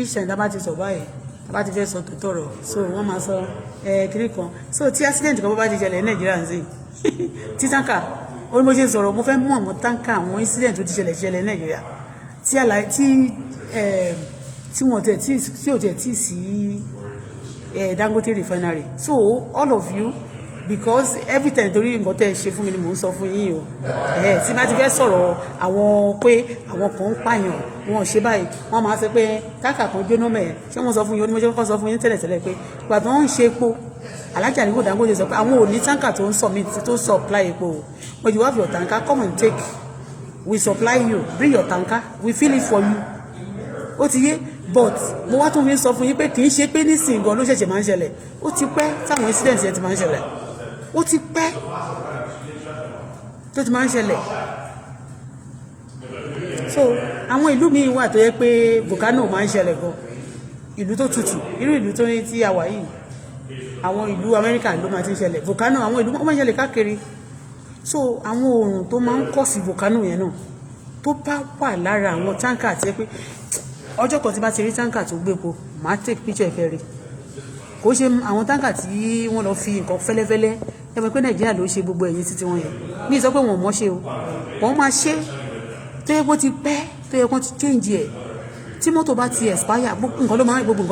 Ìṣẹ̀ tá bá ti sọ báyìí tá bá ti fẹ́ sọ tó tọ̀rọ̀ so wọ́n máa sọ kiri kan so tí accident kan bá ti ṣẹlẹ̀ ní Nàìjíríà ń sìn tí táǹkà ó ní mo ṣe sọ̀rọ̀ mo fẹ́ mú àwọn táǹkà àwọn incident tó ti ṣẹlẹ̀ ní Nàìjíríà tí wọ́n tẹ̀ tí ò tẹ̀ tí sí Dangote refinery so all of you because every time torí nǹkan tẹ́ ṣe fún mi ni mò ń sọ fún yín o tí má ti fẹ́ sọ̀rọ̀ àwọn pé àwọn kan ń pààyàn wọn ò ṣe báyìí wọ́n máa sọ pé táǹkà kan jóná mẹ́ẹ̀ ṣé wọ́n sọ fún yín ó ní mo ṣe kọ́kọ́ sọ fún yín tẹ́lẹ̀tẹ́lẹ̀ pé ìgbà tó ń ṣe epo Alhaji Akande Dangote sọ pé àwọn ò ní táǹkà tó ń submit tó supply epo o but you have your tanker come and take we supply you bring your tanker we fill it for you ó ti yé but mo wá tún fi sọ fún yín pé kì í ṣe pé nísìnyí gan ló ṣẹ̀ṣẹ̀ máa ń ṣẹlẹ̀ ó ti pẹ́ táwọn incident yẹn ti máa ń ṣẹlẹ̀ ó ti pẹ́ tó ti máa ń ṣẹlẹ̀ so àwọn ìlú míì wà tó yẹ pé volcano máa ń ṣẹlẹ̀ gan ìlú tó tutù irú ìlú tó ní tí a wà yìí àwọn ìlú Amẹ́ríkà ló máa ti ń ṣẹlẹ̀ volcano àwọn ìlú máa ń ṣẹlẹ̀ káàkiri so àwọn oòrùn tó máa ń kọ́ sí volcano yẹn náà tó bá wà lára àwọn táǹkà àti pé ọjọ́ kan tí bá ti rí táǹkà tó gbépo máa take picture ẹ̀fẹ́ rí kò ṣe àwọn táǹkà tí wọ́n lọ fi nǹkan fẹ́lẹ́fẹ́lẹ́ ẹgbẹ́ pé Nàìjíríà ló ṣe gbogbo ẹ̀yìn títí wọn yẹn ní ìsọ pé wọn ò mọ̀ ṣe o wọ́n máa ṣe tó yẹ kó ti pẹ́ tó yẹ kó ti change ẹ̀ tí mọ́tò bá ti expire gbogbo nǹkan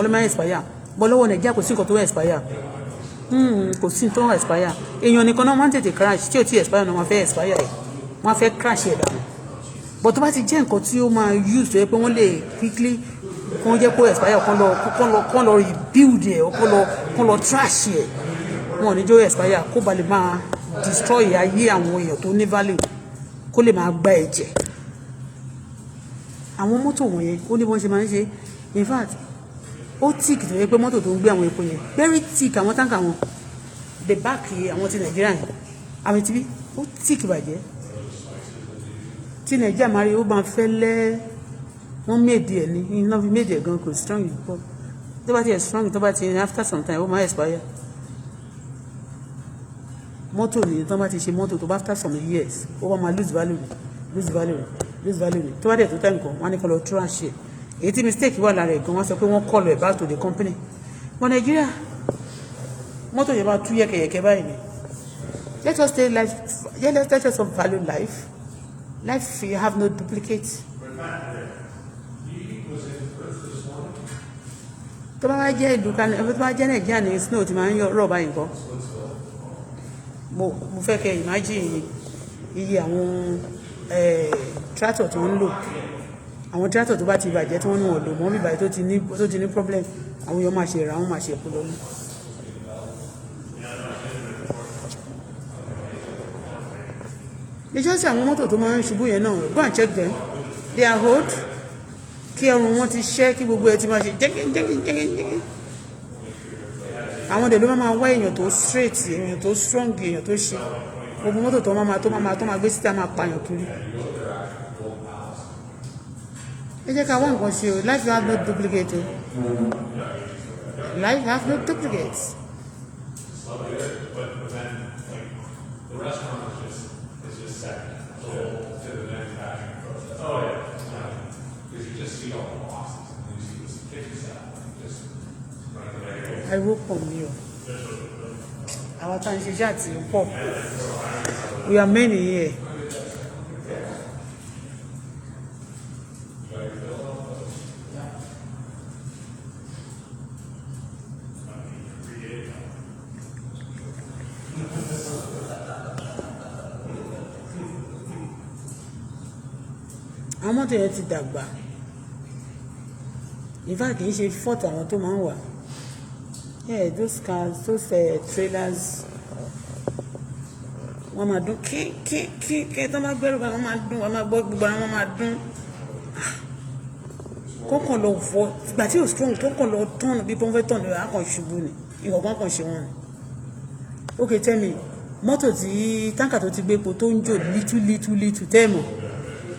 ló máa expire bọ́ lọ́wọ́ Nàìjíríà kò sí nǹkan tó expire kò sí tó expire èèyàn nìkan náà máa ń tètè crash tí ò tí expire náà wọ́n fẹ́ expire ẹ̀ wọ́n fẹ́ crash ẹ̀ dànù but tó bá ti jẹ́ nǹkan tí ó máa use tó yẹ pé wọ́n lè quickly kàn jẹ́ kó expire kàn lọ rebuild ẹ̀ kàn lọ trash ẹ̀ wọn ò ní jó expire kó ba lè máa destroy ayé àwọn èèyàn tó ní value kó lè máa gba ẹ̀jẹ̀ àwọn mọ́tò wọ̀nyẹn ó ní bọ́n ṣe máa ń ṣe in fact ó tíìk tó yẹ pé mọ́tò tó ń gbé àwọn epo yẹn very tíìk àwọn táǹkà wọn the back àwọn ti Nàìjíríà yẹn àmì tí ó tíìk bàjẹ́ tí Nàìjíríà máa rí ó máa fẹ́ lẹ́ wọ́n méèdì ẹ̀ ní iná fi méèdì ẹ̀ gan kò strong pọ̀ tó bá ti ẹ̀ strong tó bá ti after some time ó máa expire mọ́tò nìyẹn tó bá ti ṣe mọ́tò tó bá after some years ó bá máa lose value tó bá dẹ̀ tó time kan wọ́n á ní kọ́ lọ trash ẹ̀ èyí tí mistake wà lára ẹ̀ gan wọ́n sọ pé wọ́n call ẹ̀ back to the company but Nigeria mọ́tò yẹn máa tú yẹ̀kẹ̀yẹ̀kẹ̀ báyìí ni let us stay life let us value life you have no duplicate. tó bá wá jẹ́ ìlú kan tó bá jẹ́ Nàìjíríà ní snow ti máa ń rọ̀ báyìí nǹkan mo fẹ́ kẹ́ imagine iye àwọn tractor tó ń lò àwọn tractor tó bá ti bàjẹ́ tí wọ́n ní wọ́n lò mọ́ bíbáyìí tó ti ní problem àwọn èèyàn máa ṣe ra wọ́n máa ṣe èkó lọ́nà. ìjọ sí àwọn mọ́tò tó máa ń ṣubú yẹn náà go and check them they are old kí ọrùn wọn ti ṣẹ́ kí gbogbo ẹ ti máa ṣe jẹ́gẹ́jẹ́gẹ́jẹ́gẹ́ àwọn dẹ̀ ló máa wá èèyàn tó straight èèyàn tó strong èèyàn tó ṣe gbogbo mọ́tò tó máa gbé síta máa pààyàn kiri ẹ jẹ́ ká wá nǹkan ṣe o life have no duplicate o life have no duplicate. ariwo pọ̀ mí o àwọn tá à ń ṣe iṣẹ́ àti pọ̀ we are many here àwọn mọ́tò yẹn ti dàgbà in fact kì í ṣe fọ́ọ̀tù àwọn tó máa ń wà those cars those trailers wọ́n máa dún kí tó máa gbẹ́rù bá wọ́n máa dún wọ́n máa gbọ́ gbogbo ara wọn máa dún kókàn lọ fọ ìgbà tí ò strong tó kàn lọ tọ̀nù bí pọ́n fẹ́ tọ̀nù á kàn ṣubú ni ìkọ̀kan kàn ṣe wọ́n ni okay tell me mọ́tò tí táǹkà tó ti gbé epo tó ń jò little tẹ́ẹ̀mọ̀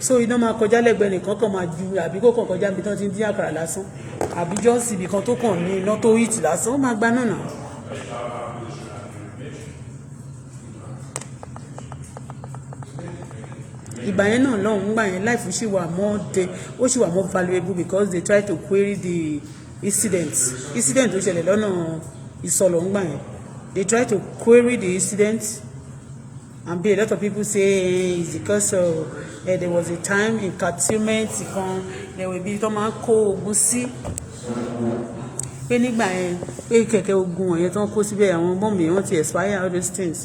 so iná máa kọjá lẹ́gbẹ̀ẹ́ nìkan kan máa ju àbí kó kàn kọjá níbi tí wọ́n ti ń dín àkàrà lásán àbí jọ́sì ibì kan tó kàn ní iná tó hìtì lásán ó máa gba náà náà. ìgbà yẹn náà lọ́hùn ńgbà yẹn life ṣì wà more valuable because they try to query the incident tó ṣẹlẹ̀ lọ́nà ìsọ̀lọ̀ ńgbà yẹn they try to query the incident and a lot of people say it's because of there was a time in curtailment kan there will be tó máa kó ogun sí pé nígbà yẹn pé kẹ̀kẹ́ ogun wọ̀nyẹn tó ń kó síbẹ̀ àwọn bọ́ọ̀mù yẹn wọ́n ti expire all those things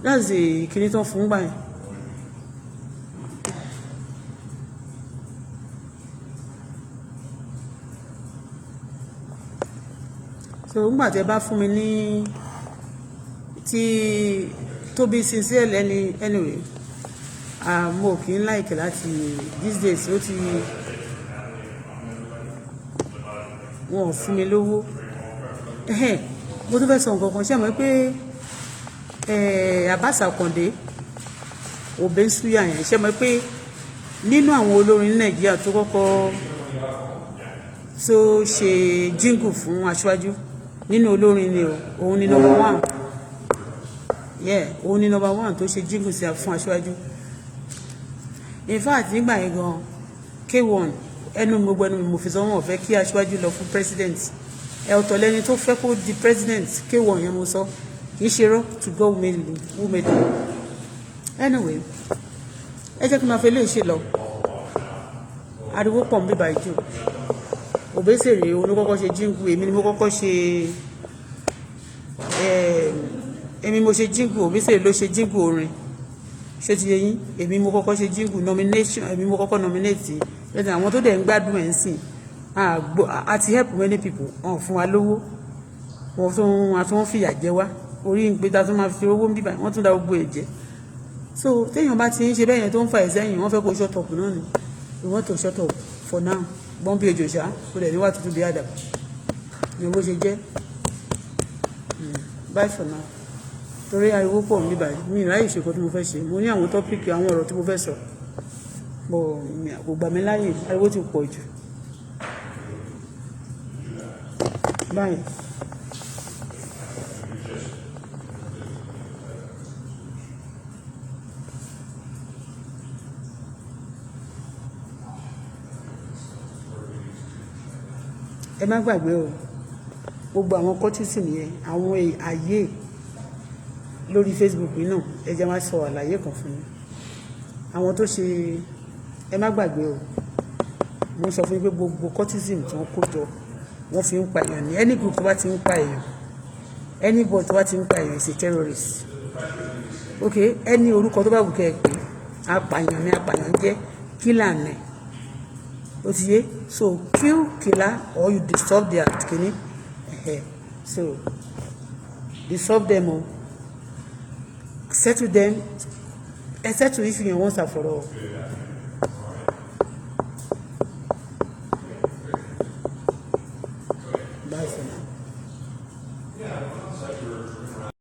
that's the kìíní tó ń fún gbà yẹn. so nígbà tí ẹ bá fún mi ní tí tó bí sincere lẹ́ni anyway mo kì í like láti these days ó ti wọn ò fún mi lówó mo tún fẹ́ sọ nǹkan kan ṣé àmọ́ pé Alhaji Akande Obesere yẹn ṣé àmọ́ pé nínú àwọn olórin ní Nàìjíríà tó kọ́kọ́ tó ṣe jingle fún aṣáájú nínú olórin ni òun ni number one òun ni number one tó ṣe jingle sí fún aṣáájú in fact nígbà yẹn gan K1 gbogbo ẹnu mi mo fi sọ wọn ò fẹ́ kí aṣáájú lọ fún president ọ̀tọ̀ lẹ́ni tó fẹ́ kó di president K1 yẹn mo sọ kì í ṣe rọ to go who made it anyway ẹ jẹ́ kí n máa fẹ́ lè ṣe lọ ariwo pọ̀ ń bíbá ìjò Obesere òun ló kọ́kọ́ ṣe jingle èmi ni mo kọ́kọ́ ṣe èmi mo ṣe jingle Obesere ló ṣe jingle orin ṣé ti yé yín èmi mo kọ́kọ́ ṣe jingle nomination èmi mo kọ́kọ́ nominate lẹ́yìn àwọn tó dẹ̀ ń gbádùn ẹ̀ ń sìn àti help many people wọn fún wa lówó wọn tún fìyà jẹ wá orí ń gbé ta tó máa fi owó ń bíbá wọn tún da gbogbo ẹ̀ jẹ so téèyàn bá ti ń ṣe bẹ́ẹ̀ yẹn tó ń fa ẹ̀ sẹ́yìn wọ́n fẹ́ kó shut up náà ni we want to shut up for now gbọ́n bí ejò ṣá kó dẹ̀ níwá tuntun bí àdàbà ni owó ṣe jẹ́ bye for now torí ariwo pọ̀ ní báyìí mi ìráyè ṣe kó tí mo fẹ́ ṣe mo ní àwọn tọ́pìkì àwọn ọ̀rọ̀ tí mo fẹ́ sọ bọ̀ kò gbà mí láyè ariwo ti pọ̀ jù báyìí. ẹ má gbàgbé o gbogbo àwọn kọ́tísì nìyẹn àwọn ààyè lórí Facebook yìí náà ẹ jẹ́ máa sọ àlàyé kan fún yín àwọn tó ṣe ẹ má gbàgbé o mo sọ fún yín pé gbogbo kọ́tísìm tí wọ́n kó jọ wọ́n fi ń pa èèyàn ní any group tó bá ti ń pa èèyàn anybody tó bá ti ń pa èèyàn is a terrorist ok any orúkọ tó bá wù kẹ́ ẹ pé apààyàn ni apààyàn jẹ́ kílà ní ó ti yé so kill killer or you disturb their kidney so disturb them o settle them settle if you want for all